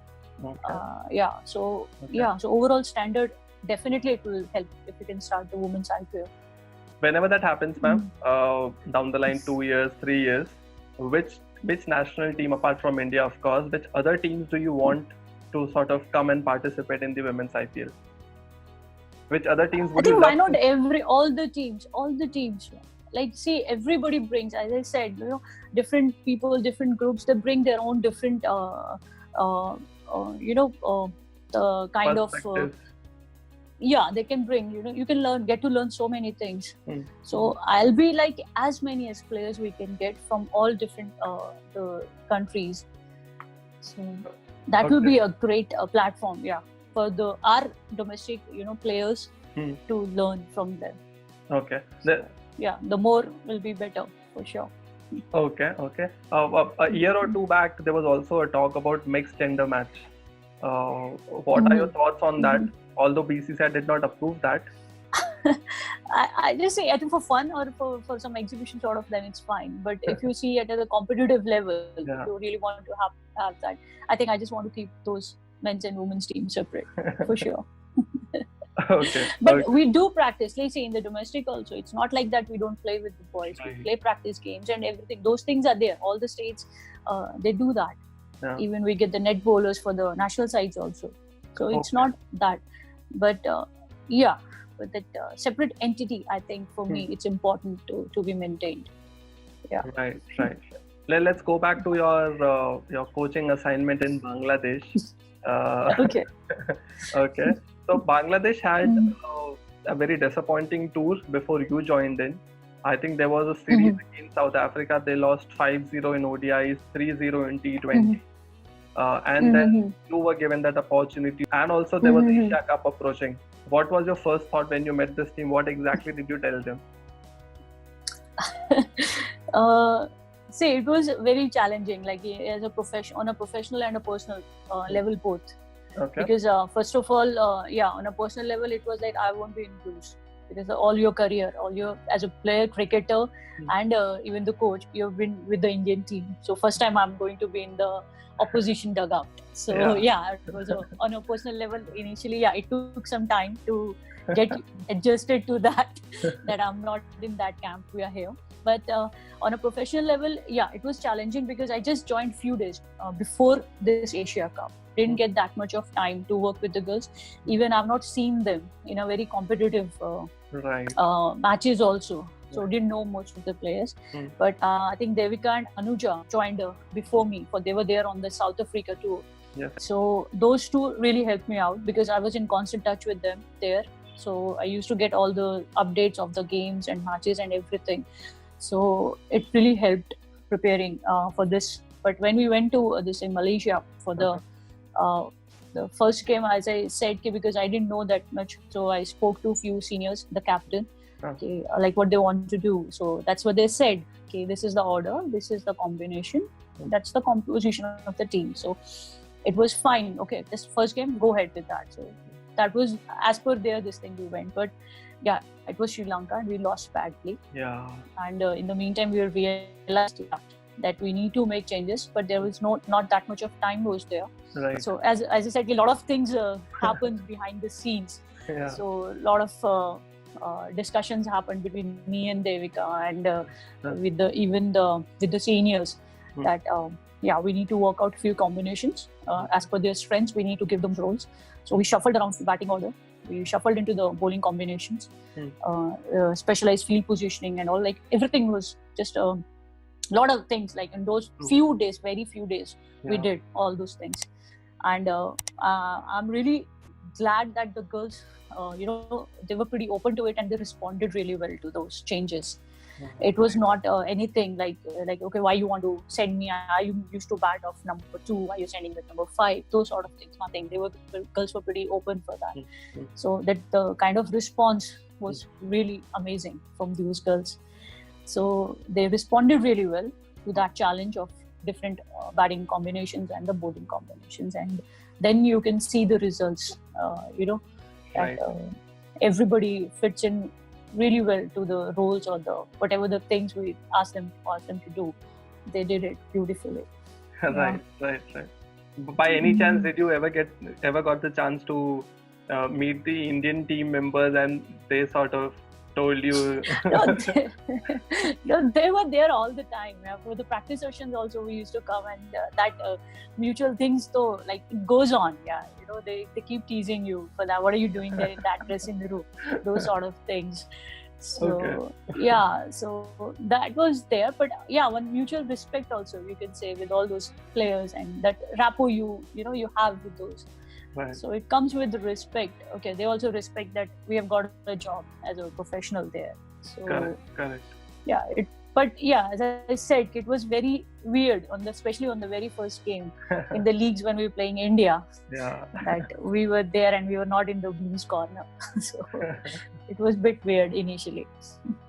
Speaker 1: Okay.
Speaker 2: So overall standard, definitely it will help if you can start the women's IPL.
Speaker 1: Whenever that happens, ma'am, down the line, 2 years, 3 years, which national team, apart from India, of course, which other teams do you want to sort of come and participate in the women's IPL? Which other teams would you love?
Speaker 2: Why not all the teams? Like, see, everybody brings, as I said, different people, different groups, they bring their own different, the kind of, they can bring, you can get to learn so many things. So I'll be like as many as players we can get from all different the countries. So that will be a great platform, for our domestic, players to learn from them.
Speaker 1: Okay.
Speaker 2: The more will be better for sure.
Speaker 1: Okay. A year or two back, there was also a talk about mixed gender match. What are your thoughts on that? Although BCCI did not approve that.
Speaker 2: I just say, I think for fun or for some exhibition sort of, then it's fine. But if you see it at a competitive level, you really want to have that. I think I just want to keep those men's and women's teams separate for sure.
Speaker 1: Okay.
Speaker 2: But we do practice. Let's say in the domestic also, it's not like that we don't play with the boys. We play practice games and everything. Those things are there. All the states, they do that. Even we get the net bowlers for the national sides also. So it's not that. But but that separate entity, I think for me, it's important to be maintained. Yeah.
Speaker 1: Right. Let's go back to your coaching assignment in Bangladesh.
Speaker 2: Okay.
Speaker 1: Okay. So Bangladesh had a very disappointing tour before you joined in. I think there was a series against South Africa. They lost 5-0 in ODIs, 3-0 in T20. And then you were given that opportunity. And also there was the Asia Cup approaching. What was your first thought when you met this team? What exactly did you tell them?
Speaker 2: See, it was very challenging, like as a on a professional and a personal level both.
Speaker 1: Okay.
Speaker 2: Because first of all, on a personal level, it was like I won't be in blues, because all your career, as a player, cricketer, and even the coach, you've been with the Indian team. So first time I'm going to be in the opposition dugout. So it was on a personal level. Initially, it took some time to get adjusted to that I'm not in that camp. We are here. But on a professional level, it was challenging because I just joined few days before this Asia Cup. Didn't get that much of time to work with the girls. Even I've not seen them in a very competitive matches also. so didn't know most of the players.
Speaker 1: Hmm.
Speaker 2: But I think Devika and Anuja joined before me, for they were there on the South Africa tour.
Speaker 1: Yes.
Speaker 2: So those two really helped me out because I was in constant touch with them there. So I used to get all the updates of the games and matches and everything. So it really helped preparing for this. But when we went to this in Malaysia for the first game, as I said, because I didn't know that much, so I spoke to a few seniors, the captain, okay, like what they want to do. So that's what they said. Okay, this is the order, this is the combination, that's the composition of the team. So it was fine. Okay, this first game, go ahead with that. So that was as per this thing we went. But yeah, it was Sri Lanka and we lost badly.
Speaker 1: Yeah.
Speaker 2: And in the meantime, we realized that we need to make changes, but there was not that much of time was there.
Speaker 1: Right.
Speaker 2: So as I said, a lot of things happened behind the scenes.
Speaker 1: Yeah.
Speaker 2: So a lot of discussions happened between me and Devika and with the seniors that we need to work out a few combinations as per their strengths. We need to give them roles. So we shuffled around the batting order. We shuffled into the bowling combinations, specialized field positioning and all. Like everything was just a lot of things. Like in those very few days, we did all those things. And I'm really glad that the girls, they were pretty open to it and they responded really well to those changes. It was not anything like okay, why you want to send me? Are you used to bat off number 2? Are you sending with number 5? Those sort of things. Nothing. The girls were pretty open for that. So that the kind of response was really amazing from those girls. So they responded really well to that challenge of different batting combinations and the bowling combinations, and then you can see the results. That everybody fits in really well to the roles or the whatever the things we asked them to do. They did it beautifully.
Speaker 1: Right. By any chance, did you ever got the chance to meet the Indian team members and they sort of told you?
Speaker 2: They were there all the time. For the practice sessions also, we used to come, and that mutual things though, like it goes on. Yeah, they keep teasing you for that. What are you doing there in that dressing room? Those sort of things. So so that was there. But yeah, one mutual respect also, you can say, with all those players, and that rapport you have with those.
Speaker 1: Right.
Speaker 2: So it comes with the respect. Okay, they also respect that we have got a job as a professional there. So
Speaker 1: correct.
Speaker 2: Yeah, but as I said, it was very weird especially on the very first game in the leagues when we were playing India.
Speaker 1: Yeah.
Speaker 2: That we were there and we were not in the Blues corner. So it was a bit weird initially.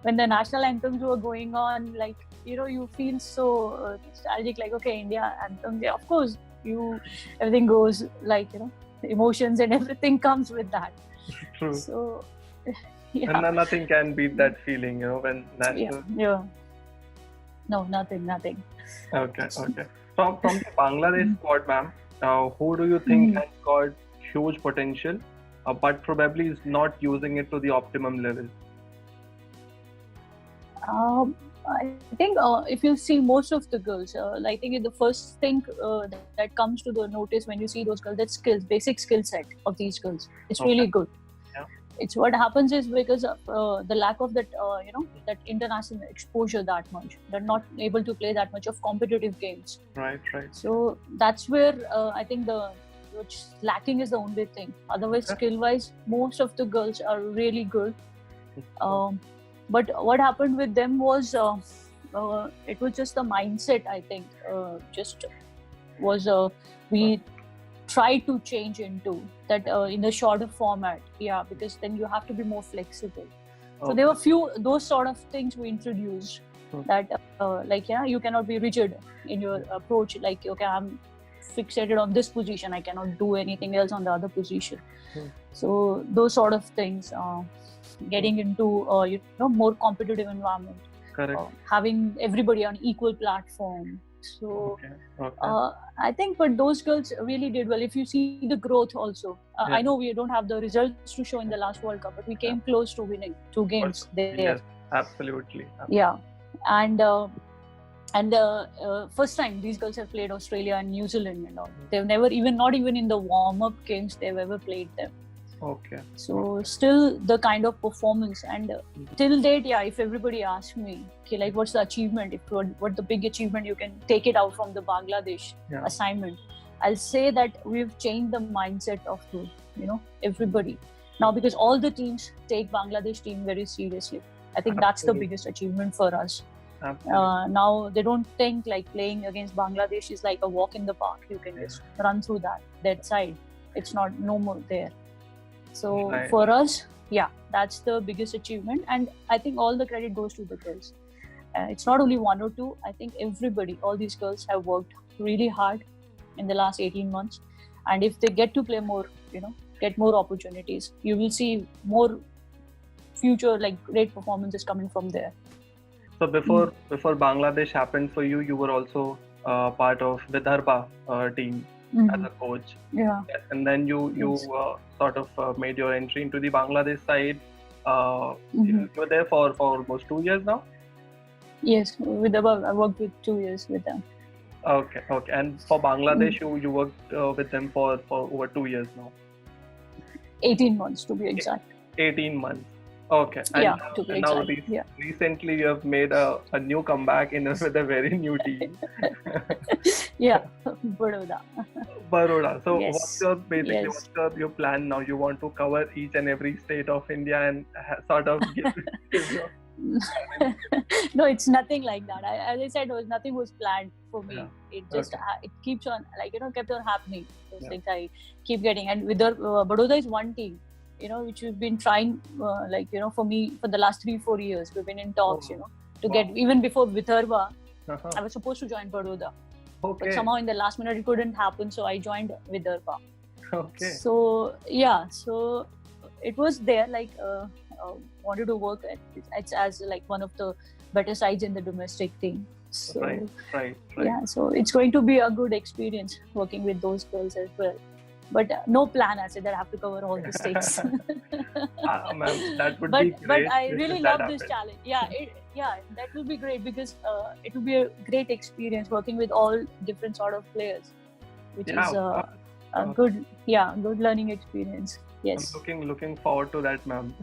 Speaker 2: When the national anthems were going on, like you feel so nostalgic. Like, okay, India anthem. Yeah, of course, everything goes like emotions and everything comes with that.
Speaker 1: True.
Speaker 2: So
Speaker 1: and nothing can beat that feeling, when national.
Speaker 2: Yeah. No, nothing.
Speaker 1: Okay. From the Bangladesh squad, ma'am, who do you think has got huge potential, but probably is not using it to the optimum level?
Speaker 2: I think if you see most of the girls, I think the first thing that comes to the notice when you see those girls, that skills, basic skill set of these girls, it's really good.
Speaker 1: Yeah.
Speaker 2: It's what happens is because of the lack of that, that international exposure that much. They're not able to play that much of competitive games.
Speaker 1: Right.
Speaker 2: So that's where I think which lacking is the only thing. Otherwise, skill-wise, most of the girls are really good. But what happened with them was it was just the mindset, I think. We tried to change into that in a shorter format. Yeah, because then you have to be more flexible. So there were those sort of things we introduced that you cannot be rigid in your approach. Like, okay, I'm fixated on this position. I cannot do anything else on the other position. So those sort of things. Getting into more competitive environment,
Speaker 1: correct.
Speaker 2: Having everybody on equal platform. So I think, but those girls really did well. If you see the growth also, I know we don't have the results to show in the last World Cup, but we came close to winning 2 games there.
Speaker 1: Yes, absolutely.
Speaker 2: Yeah, and first time these girls have played Australia and New Zealand and all. They've never not even in the warm-up games they've ever played them.
Speaker 1: Okay.
Speaker 2: So still the kind of performance, and till date, if everybody asks me, okay, like what's the achievement, what the big achievement you can take it out from the Bangladesh assignment, I'll say that we've changed the mindset of everybody now, because all the teams take Bangladesh team very seriously. I think that's the biggest achievement for us. Now they don't think like playing against Bangladesh is like a walk in the park. You can just run through that side. It's not normal there. So for us, that's the biggest achievement, and I think all the credit goes to the girls. It's not only one or two. I think everybody, all these girls have worked really hard in the last 18 months, and if they get to play more, get more opportunities, you will see more future like great performances coming from there.
Speaker 1: So before Bangladesh happened for you, you were also part of Vidarbha team as a coach.
Speaker 2: Yeah.
Speaker 1: And then you sort of made your entry into the Bangladesh side. You were there for almost 2 years now?
Speaker 2: Yes, Vidarbha, I worked with 2 years with them.
Speaker 1: Okay. And for Bangladesh, you worked with them for over 2 years now?
Speaker 2: 18 months to be exact.
Speaker 1: 18 months. Okay. And now recently you have made a new comeback with a very new team.
Speaker 2: Baroda.
Speaker 1: So what's your plan now? You want to cover each and every state of India and sort of give
Speaker 2: No, it's nothing like that. As I said, nothing was planned for me. It just it keeps on kept on happening. Those things I keep getting, and with Baroda is one team, which we've been trying, for me, for the last 3-4 years, we've been in talks, to get, even before Vidarbha, I was supposed to join Baroda.
Speaker 1: Okay.
Speaker 2: But somehow in the last minute it couldn't happen, so I joined Vidarbha.
Speaker 1: Okay.
Speaker 2: So, so it was there, wanted to work at it's as like one of the better sides in the domestic team. So,
Speaker 1: right.
Speaker 2: Yeah, so it's going to be a good experience working with those girls as well. But no plan. I said that I have to cover all the states.
Speaker 1: Ma'am, that would be great.
Speaker 2: But I really love this challenge. That will be great, because it will be a great experience working with all different sort of players, which is a good learning experience. Yes.
Speaker 1: I'm looking forward to that, ma'am.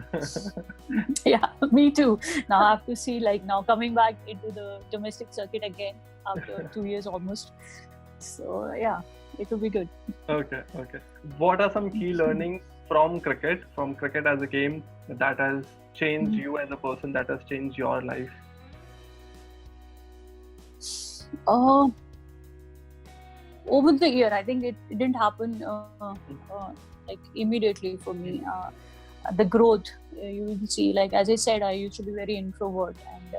Speaker 2: Yeah, me too. Now I have to see, now coming back into the domestic circuit again after 2 years almost. So it will be good.
Speaker 1: Okay. What are some key learnings from cricket as a game that has changed you as a person, that has changed your life?
Speaker 2: Over the year, I think it didn't happen immediately for me. The growth, you will see, as I said, I used to be very introvert, and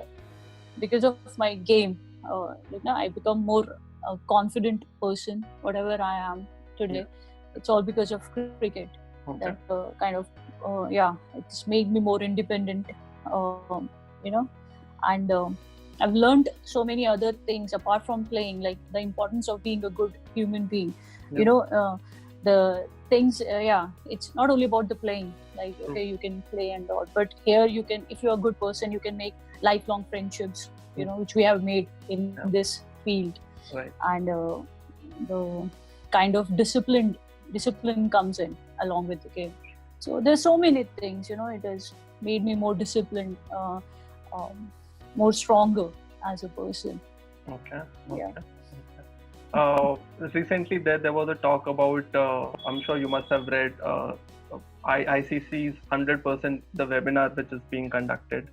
Speaker 2: because of my game, I become more a confident person, whatever I am today. It's all because of cricket.
Speaker 1: Okay.
Speaker 2: That it's made me more independent, and I've learned so many other things apart from playing, like the importance of being a good human being. The things, it's not only about the playing, you can play and all, but here you can, if you're a good person, you can make lifelong friendships, which we have made in this field.
Speaker 1: Right.
Speaker 2: And the kind of discipline comes in along with the game. So there's so many things, it has made me more disciplined, more stronger as a person.
Speaker 1: Okay. Recently there was a talk about, I'm sure you must have read, ICC's 100% the webinar which is being conducted.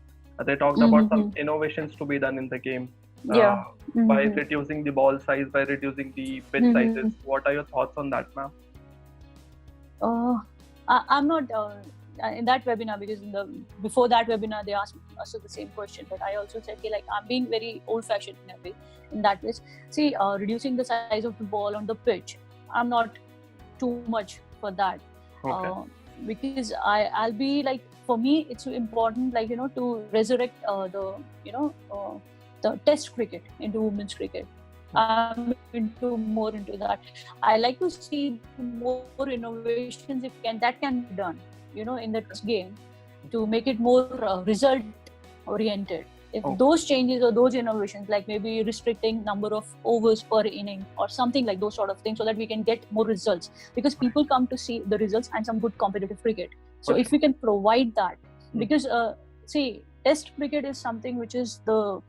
Speaker 1: They talked about some innovations to be done in the game. By reducing the ball size, by reducing the pitch sizes. What are your thoughts on that, ma'am?
Speaker 2: I'm not in that webinar, because before that webinar they asked us the same question, but I also said I'm being very old-fashioned in a way. In that way, see, reducing the size of the ball on the pitch, I'm not too much for that.
Speaker 1: Okay.
Speaker 2: Because I'll be for me it's important to resurrect the test cricket into women's cricket. I'm more into that. I like to see more innovations that can be done, in the game, to make it more result oriented. If
Speaker 1: Okay.
Speaker 2: those changes or those innovations, like maybe restricting number of overs per inning or something like those sort of things, so that we can get more results, because people come to see the results and some good competitive cricket. So
Speaker 1: Okay.
Speaker 2: if we can provide that, because see, test cricket is something which is the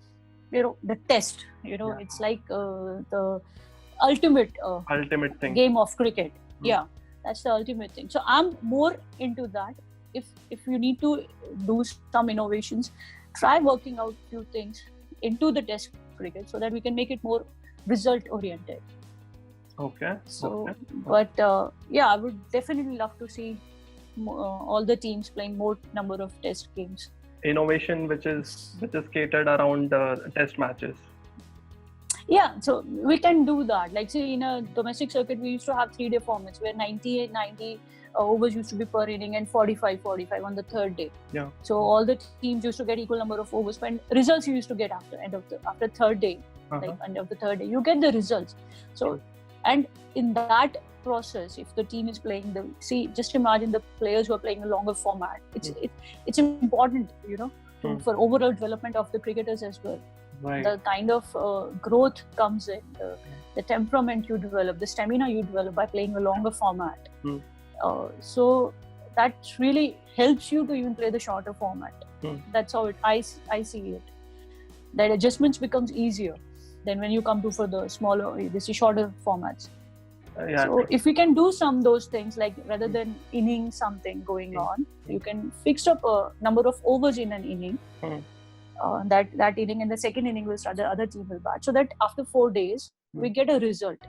Speaker 2: test,
Speaker 1: Yeah.
Speaker 2: it's like the ultimate
Speaker 1: thing.
Speaker 2: game of cricket. Yeah, that's the ultimate thing. So I'm more into that. If you need to do some innovations, try working out few things into the test cricket so that we can make it more result oriented.
Speaker 1: Okay.
Speaker 2: So,
Speaker 1: okay.
Speaker 2: But I would definitely love to see all the teams playing more number of test games.
Speaker 1: Innovation which is catered around test matches.
Speaker 2: Yeah, so we can do that. Like, say, in a domestic circuit, we used to have 3-day formats where 90 overs used to be per inning and 45 on the third day.
Speaker 1: Yeah.
Speaker 2: So all the teams used to get equal number of overs, and results you used to get after third day, like end of the third day, you get the results. So, and in that process, if the team is playing just imagine the players who are playing a longer format. It's important, for overall development of the cricketers as well.
Speaker 1: Right.
Speaker 2: The kind of growth comes in, the temperament you develop, the stamina you develop by playing a longer format. So that really helps you to even play the shorter format. That's how I see it. That adjustments becomes easier than when you come to for the smaller, shorter formats. So if we can do those things, like rather than inning something going on, you can fix up a number of overs in an inning. That inning, and the second inning will start, the other team will bat, so that after 4 days we get a result.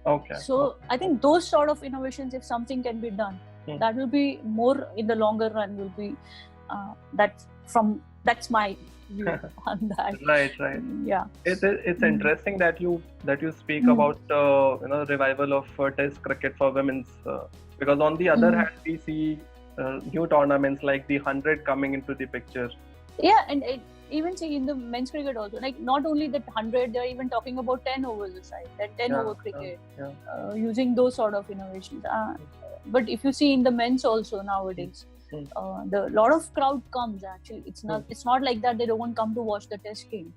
Speaker 1: Okay.
Speaker 2: So I think those sort of innovations, if something can be done, that will be more in the longer run. Will be that's my view on that.
Speaker 1: Right.
Speaker 2: Yeah.
Speaker 1: It's interesting that you speak about revival of Test cricket for women's, because on the other hand we see new tournaments like the 100 coming into the picture.
Speaker 2: Yeah, and even see in the men's cricket also, like not only that 100, they're even talking about 10 overs aside, that 10 over cricket, using those sort of innovations. But if you see in the men's also nowadays, the lot of crowd comes actually. It's not like that they don't come to watch the test game.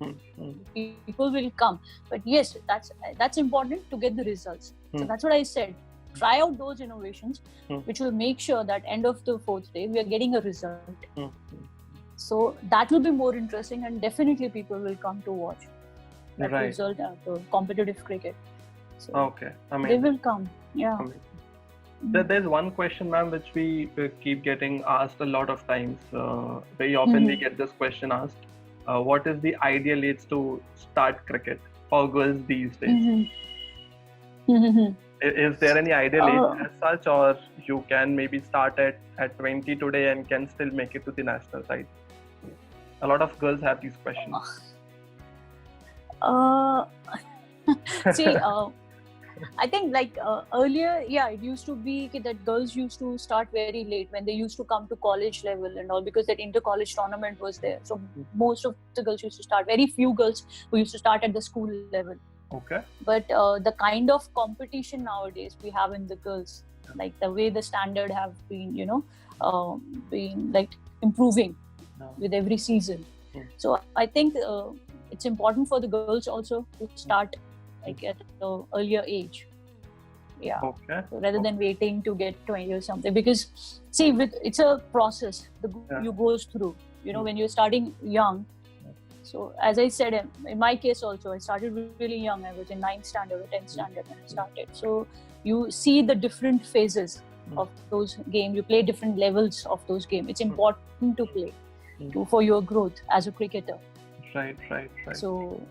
Speaker 2: People will come, but yes, that's important to get the results. So that's what I said. Try out those innovations, which will make sure that end of the 4th day we are getting a result. So that will be more interesting, and definitely people will come to watch that result of the competitive cricket. So
Speaker 1: okay,
Speaker 2: they will come. Yeah.
Speaker 1: There's one question, ma'am, which we keep getting asked a lot of times. Very often we get this question asked: what is the ideal age to start cricket for girls these days? Is there any ideal age as such, or you can maybe start at 20 today and can still make it to the national side? A lot of girls have these questions.
Speaker 2: See, I think like earlier, it used to be that girls used to start very late when they used to come to college level and all, because that inter-college tournament was there. So most of the girls used to start. Very few girls who used to start at the school level.
Speaker 1: Okay.
Speaker 2: But the kind of competition nowadays we have in the girls, like the way the standard have been, been like improving with every season. So I think it's important for the girls also to start like at an earlier age. Yeah.
Speaker 1: Okay.
Speaker 2: So rather than waiting to get 20 or something, because see, it's a process you goes through. When you're starting young. So as I said, in my case also, I started really young. I was in 9th standard or 10th standard when I started. So you see the different phases of those games. You play different levels of those games. It's important to play for your growth as a cricketer.
Speaker 1: Right.
Speaker 2: So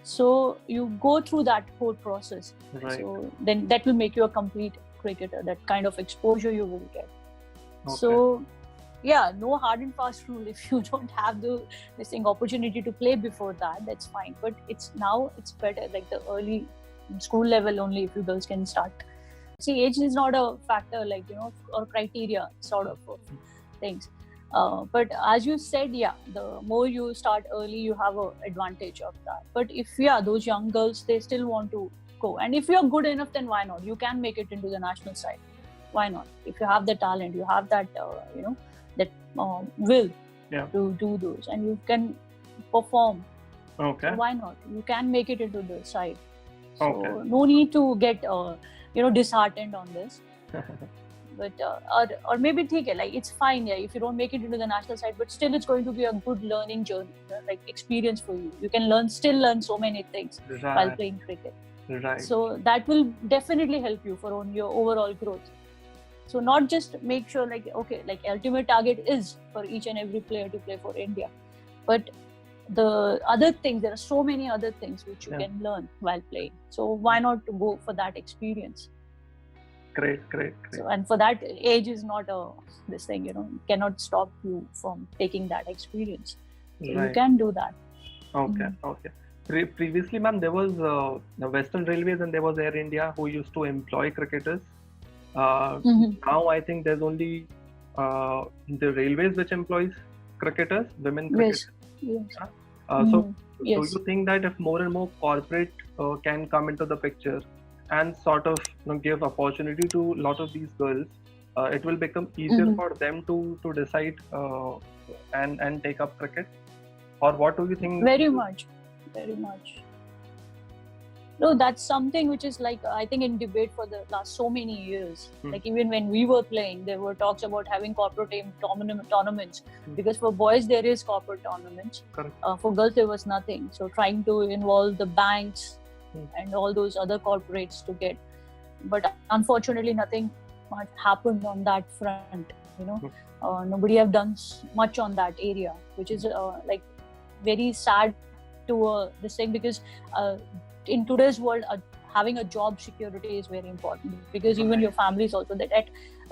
Speaker 2: so you go through that whole process.
Speaker 1: Right.
Speaker 2: So then that will make you a complete cricketer. That kind of exposure you will get.
Speaker 1: Okay.
Speaker 2: So no hard and fast rule. If you don't have this opportunity to play before that, that's fine. But it's better like the early school level only, if you girls can start. See, age is not a factor, like or criteria sort of things. But as you said, the more you start early, you have an advantage of that. But if those young girls, they still want to go, and if you're good enough, then why not? You can make it into the national side. Why not? If you have the talent, you have that that will, to do those, and you can perform.
Speaker 1: Okay.
Speaker 2: So why not? You can make it into the side. So
Speaker 1: Okay.
Speaker 2: no need to get disheartened on this. But or maybe like it's fine, if you don't make it into the national side, but still it's going to be a good learning journey, like experience for you. You can still learn so many things while playing cricket.
Speaker 1: Right.
Speaker 2: So that will definitely help you for your overall growth. So not just make sure like ultimate target is for each and every player to play for India, but the other things, there are so many other things which you can learn while playing. So why not to go for that experience?
Speaker 1: Great.
Speaker 2: So, and for that, age is not this thing, cannot stop you from taking that experience. So you can do that.
Speaker 1: Okay. Previously, ma'am, there was the Western Railways and there was Air India who used to employ cricketers. Now I think there's only the Railways which employs cricketers, women cricketers.
Speaker 2: Yes.
Speaker 1: So do you think that if more and more corporate can come into the picture and sort of give opportunity to a lot of these girls, it will become easier for them to decide and take up cricket? Or what do you think?
Speaker 2: Very much. No, that's something which is like, I think, in debate for the last so many years. Like even when we were playing, there were talks about having corporate tournaments. Because for boys, there is corporate tournaments. For girls, there was nothing. So trying to involve the banks and all those other corporates to get. But unfortunately, nothing much happened on that front. Nobody have done much on that area, which is like very sad to this thing, because in today's world, having a job security is very important, because even your family is also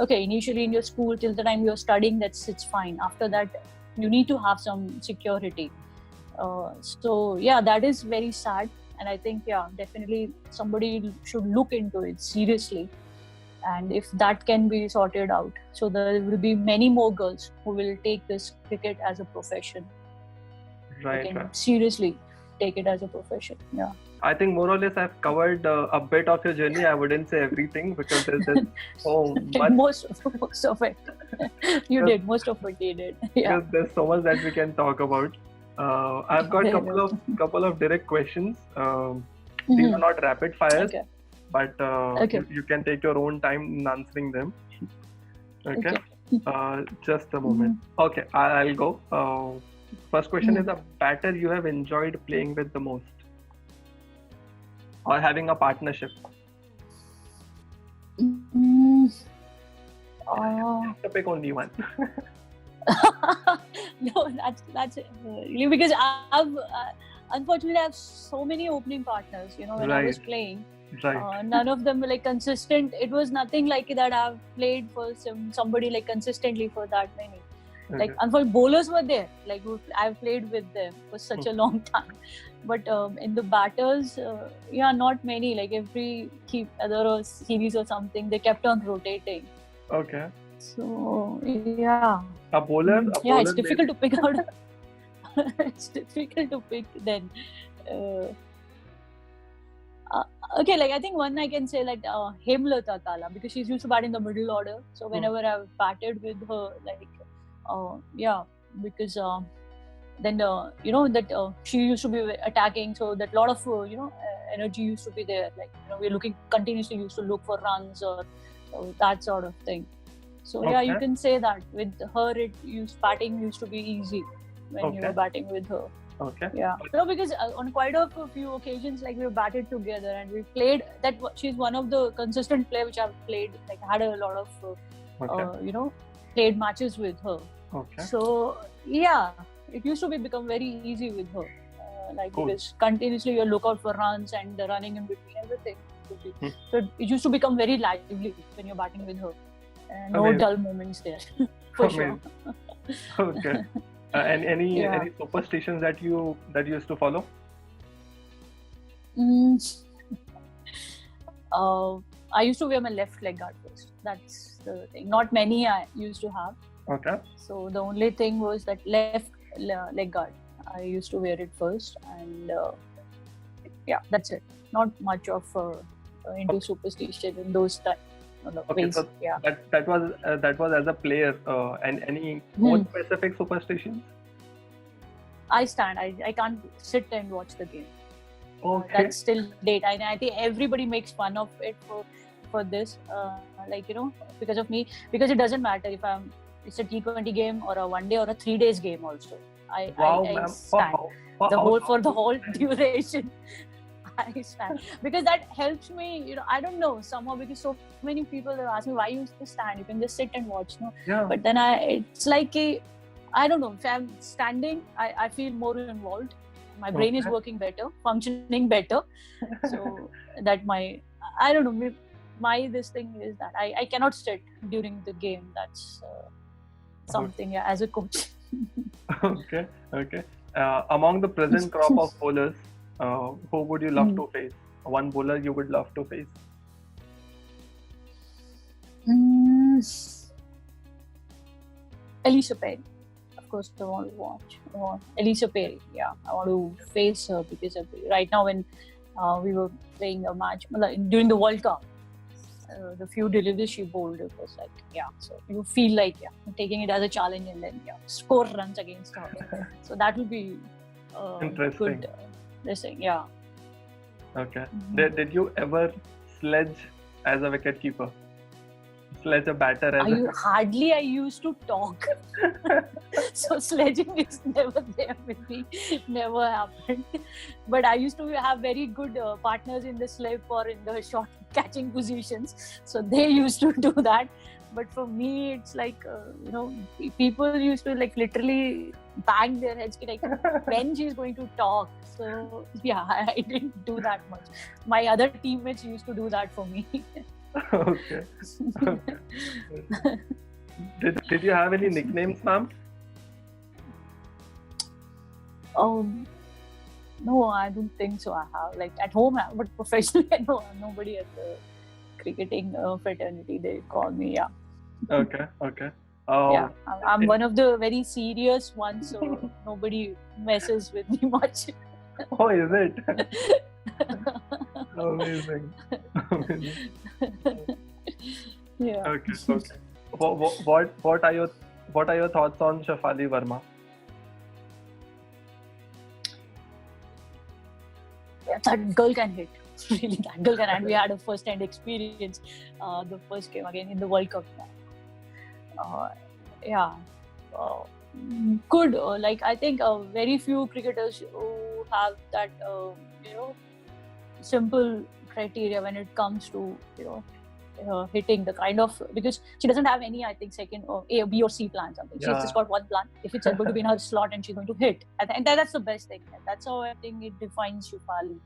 Speaker 2: initially in your school, till the time you're studying, it's fine. After that, you need to have some security. So that is very sad. And I think, definitely somebody should look into it seriously. And if that can be sorted out, so there will be many more girls who will take this cricket as a profession.
Speaker 1: Right.
Speaker 2: Seriously take it as a profession.
Speaker 1: I think more or less I've covered a bit of your journey. I wouldn't say everything, because there's so much.
Speaker 2: most of it. You did. Most of it you did.
Speaker 1: Because there's so much that we can talk about. I've got couple of direct questions. These are not rapid fires, but you can take your own time in answering them. Okay. Just a moment. Okay, I'll go. First question is a batter you have enjoyed playing with the most, or having a partnership.
Speaker 2: You
Speaker 1: have to pick only one.
Speaker 2: No, that's really, because unfortunately I have so many opening partners. When I was playing, none of them were like consistent. It was nothing like that I've played for somebody like consistently for that many. Like, unfortunately, bowlers were there. Like, I've played with them for such a long time. But in the batters, not many. Like every other series or something, they kept on rotating.
Speaker 1: Okay.
Speaker 2: So
Speaker 1: a bowler.
Speaker 2: It's difficult to pick out. It's difficult to pick then. Okay, like I think one I can say like Hemlata Tala, because she's used to bat in the middle order. So whenever I've batted with her, like. Because then that she used to be attacking, so that lot of energy used to be there. Like we're continuously used to look for runs or that sort of thing. So you can say that with her, batting used to be easy when you were batting with her.
Speaker 1: Okay.
Speaker 2: Because on quite a few occasions, like we batted together and we played. That she's one of the consistent players which I've played. Like had a lot of played matches with her.
Speaker 1: Okay.
Speaker 2: So it used to become very easy with her. Because continuously you look out for runs and the running in between, everything. So it used to become very lively when you're batting with her. No dull moments there. For sure.
Speaker 1: Okay. And any superstitions that you used to follow?
Speaker 2: I used to wear my left leg guard first. That's the thing. Not many I used to have.
Speaker 1: Okay.
Speaker 2: So the only thing was that left leg guard. I used to wear it first, and that's it. Not much of into superstition in those
Speaker 1: Okay, so that was as a player. And any more specific superstitions?
Speaker 2: I stand. I can't sit and watch the game.
Speaker 1: Okay.
Speaker 2: That's still date. I think everybody makes fun of it for this. Because of me, because it doesn't matter if it's a T20 game or a 1 day or a 3 days game also. I stand for the whole duration. I stand because that helps me. I don't know, somehow, because so many people have asked me why you used to stand. You can just sit and watch, no?
Speaker 1: Yeah.
Speaker 2: But then it's like I don't know. If I'm standing, I feel more involved. My brain is working better, functioning better. So that I don't know. This thing is that I cannot sit during the game. That's something as a coach.
Speaker 1: Okay. Among the present crop of bowlers, who would you love to face? One bowler you would love to face?
Speaker 2: Alicia Perry. Of course, I want to watch. Alicia Perry. Yeah, I want to face her because right now when we were playing a match during the World Cup, the few deliveries she bowled, it was like, so you feel like taking it as a challenge and then score runs against her. So that will be
Speaker 1: interesting.
Speaker 2: Good. Yeah.
Speaker 1: Okay. Did you ever sledge as a wicketkeeper? Sledge a batter as
Speaker 2: hardly I used to talk. So sledging is never there with me. Never happened. But I used to have very good partners in the slip or in the short catching positions. So they used to do that. But for me, it's like, people used to like literally bang their heads like, when she's going to talk. So I didn't do that much. My other teammates used to do that for me.
Speaker 1: Okay. Did you have any nicknames, ma'am?
Speaker 2: No, I don't think so. I have like at home, but professionally, nobody at the cricketing fraternity. They call me.
Speaker 1: Okay.
Speaker 2: I'm one of the very serious ones, so nobody messes with me much.
Speaker 1: Oh, is it? Amazing.
Speaker 2: Yeah.
Speaker 1: Okay. What are your thoughts on Shafali Verma?
Speaker 2: Yeah, that girl can hit. Really, that girl can. And we had a first-hand experience. The first game again in the World Cup. Good. I think very few cricketers who have that simple criteria when it comes to hitting the kind of, because she doesn't have any, I think, second or A, B or C plan. Something. She's just got one plan. If it's going to be in her slot and she's going to hit, and that's the best thing. That's how I think it defines Shafali.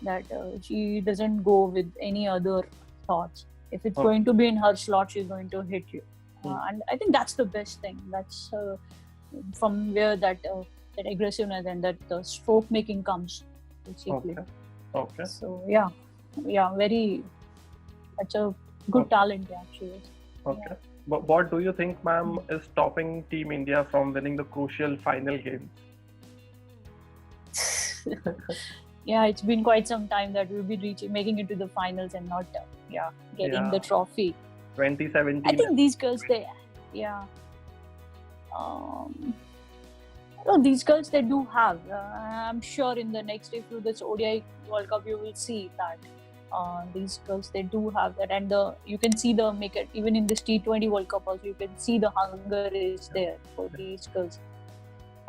Speaker 2: That she doesn't go with any other thoughts. If it's going to be in her slot, she's going to hit you. And I think that's the best thing. That's from where that aggressiveness and that stroke making comes. Basically.
Speaker 1: Okay.
Speaker 2: So very. That's a good talent actually.
Speaker 1: Okay. Yeah. But what do you think, ma'am, is stopping Team India from winning the crucial final game?
Speaker 2: Yeah, it's been quite some time that we'll be making it to the finals and not getting the trophy.
Speaker 1: 2017.
Speaker 2: I think these girls, these girls, they do have. I'm sure in the next, if you this ODI World Cup, you will see that these girls, they do have that, and you can see the make it even in this T20 World Cup also. You can see the hunger is there for these girls,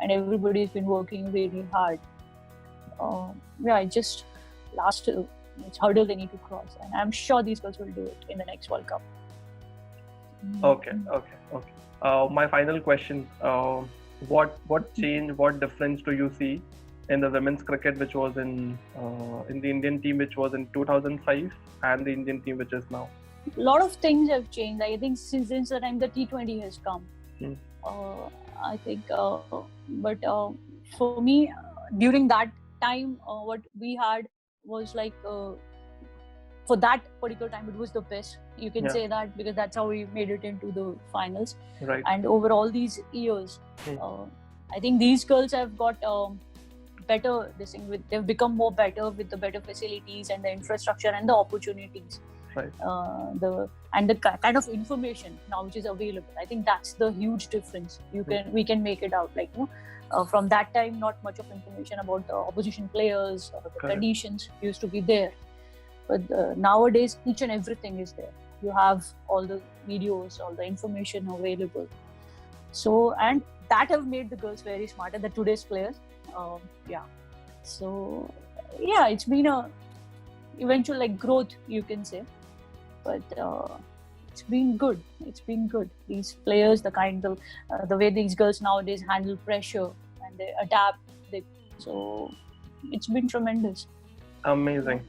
Speaker 2: and everybody's been working really hard. Just last hurdle they need to cross, and I'm sure these girls will do it in the next World Cup.
Speaker 1: Okay. My final question: what change, what difference do you see in the women's cricket, which was in the Indian team, which was in 2005, and the Indian team, which is now?
Speaker 2: A lot of things have changed. I think since the time the T20 has come, I think. But for me, during that time, what we had was like. For that particular time, it was the best. You can say that because that's how we made it into the finals.
Speaker 1: Right.
Speaker 2: And over all these years, I think these girls have got better. They've become more better with the better facilities and the infrastructure and the opportunities.
Speaker 1: Right.
Speaker 2: The kind of information now which is available. I think that's the huge difference. We can make it out, like, from that time, not much of information about the opposition players or the conditions used to be there. But nowadays, each and everything is there. You have all the videos, all the information available. So, and that have made the girls very smarter, the today's players. So, yeah, it's been a eventual like growth, you can say. But it's been good. It's been good. These players, the way these girls nowadays handle pressure and they adapt. So it's been tremendous.
Speaker 1: Amazing.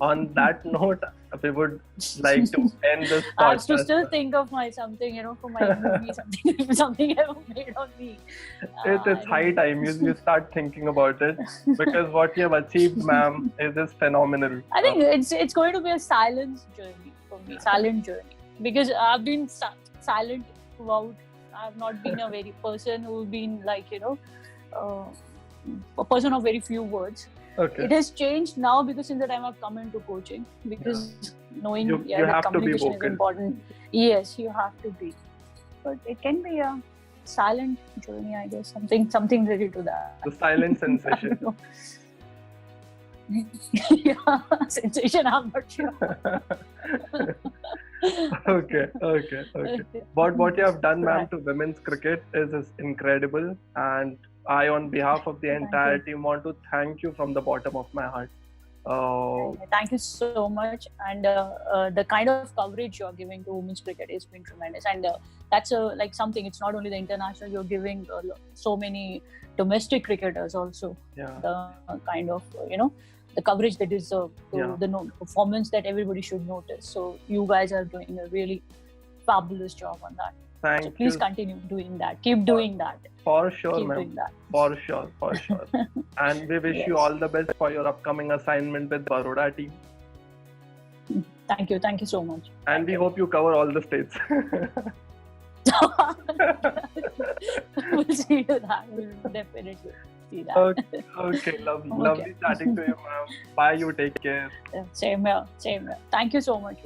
Speaker 1: On that note, we would like to end this podcast.
Speaker 2: I have to still think of something, for my movie, something I made on me.
Speaker 1: It's high time you start thinking about it, because what you have achieved, ma'am, is phenomenal.
Speaker 2: I think it's going to be a silent journey for me, because I've been silent throughout. I've not been a very person who's been like, a person of very few words.
Speaker 1: Okay.
Speaker 2: It has changed now because since the time I've come into coaching, because knowing that communication is important. Yes, you have to be. But it can be a silent journey, I guess. Something related to that.
Speaker 1: The silent sensation.
Speaker 2: Sensation, I'm not sure.
Speaker 1: Okay. What you have done, ma'am, to women's cricket is incredible, and I, on behalf of the entire team, want to thank you from the bottom of my heart.
Speaker 2: Thank you so much, and the kind of coverage you're giving to women's cricket has been tremendous, and that's like something. It's not only the international, you're giving so many domestic cricketers also the kind of the coverage that is the performance that everybody should notice. So you guys are doing a really fabulous job on that.
Speaker 1: Thank you.
Speaker 2: Please continue doing that. Keep doing that.
Speaker 1: For sure,
Speaker 2: Keep
Speaker 1: ma'am.
Speaker 2: doing that.
Speaker 1: For sure. And we wish you all the best for your upcoming assignment with Baroda team.
Speaker 2: Thank you so much.
Speaker 1: And we hope you cover all the states.
Speaker 2: We'll see that. We'll definitely see that.
Speaker 1: Okay. Lovely chatting to you, ma'am. Bye. You take care.
Speaker 2: Same here. Thank you so much.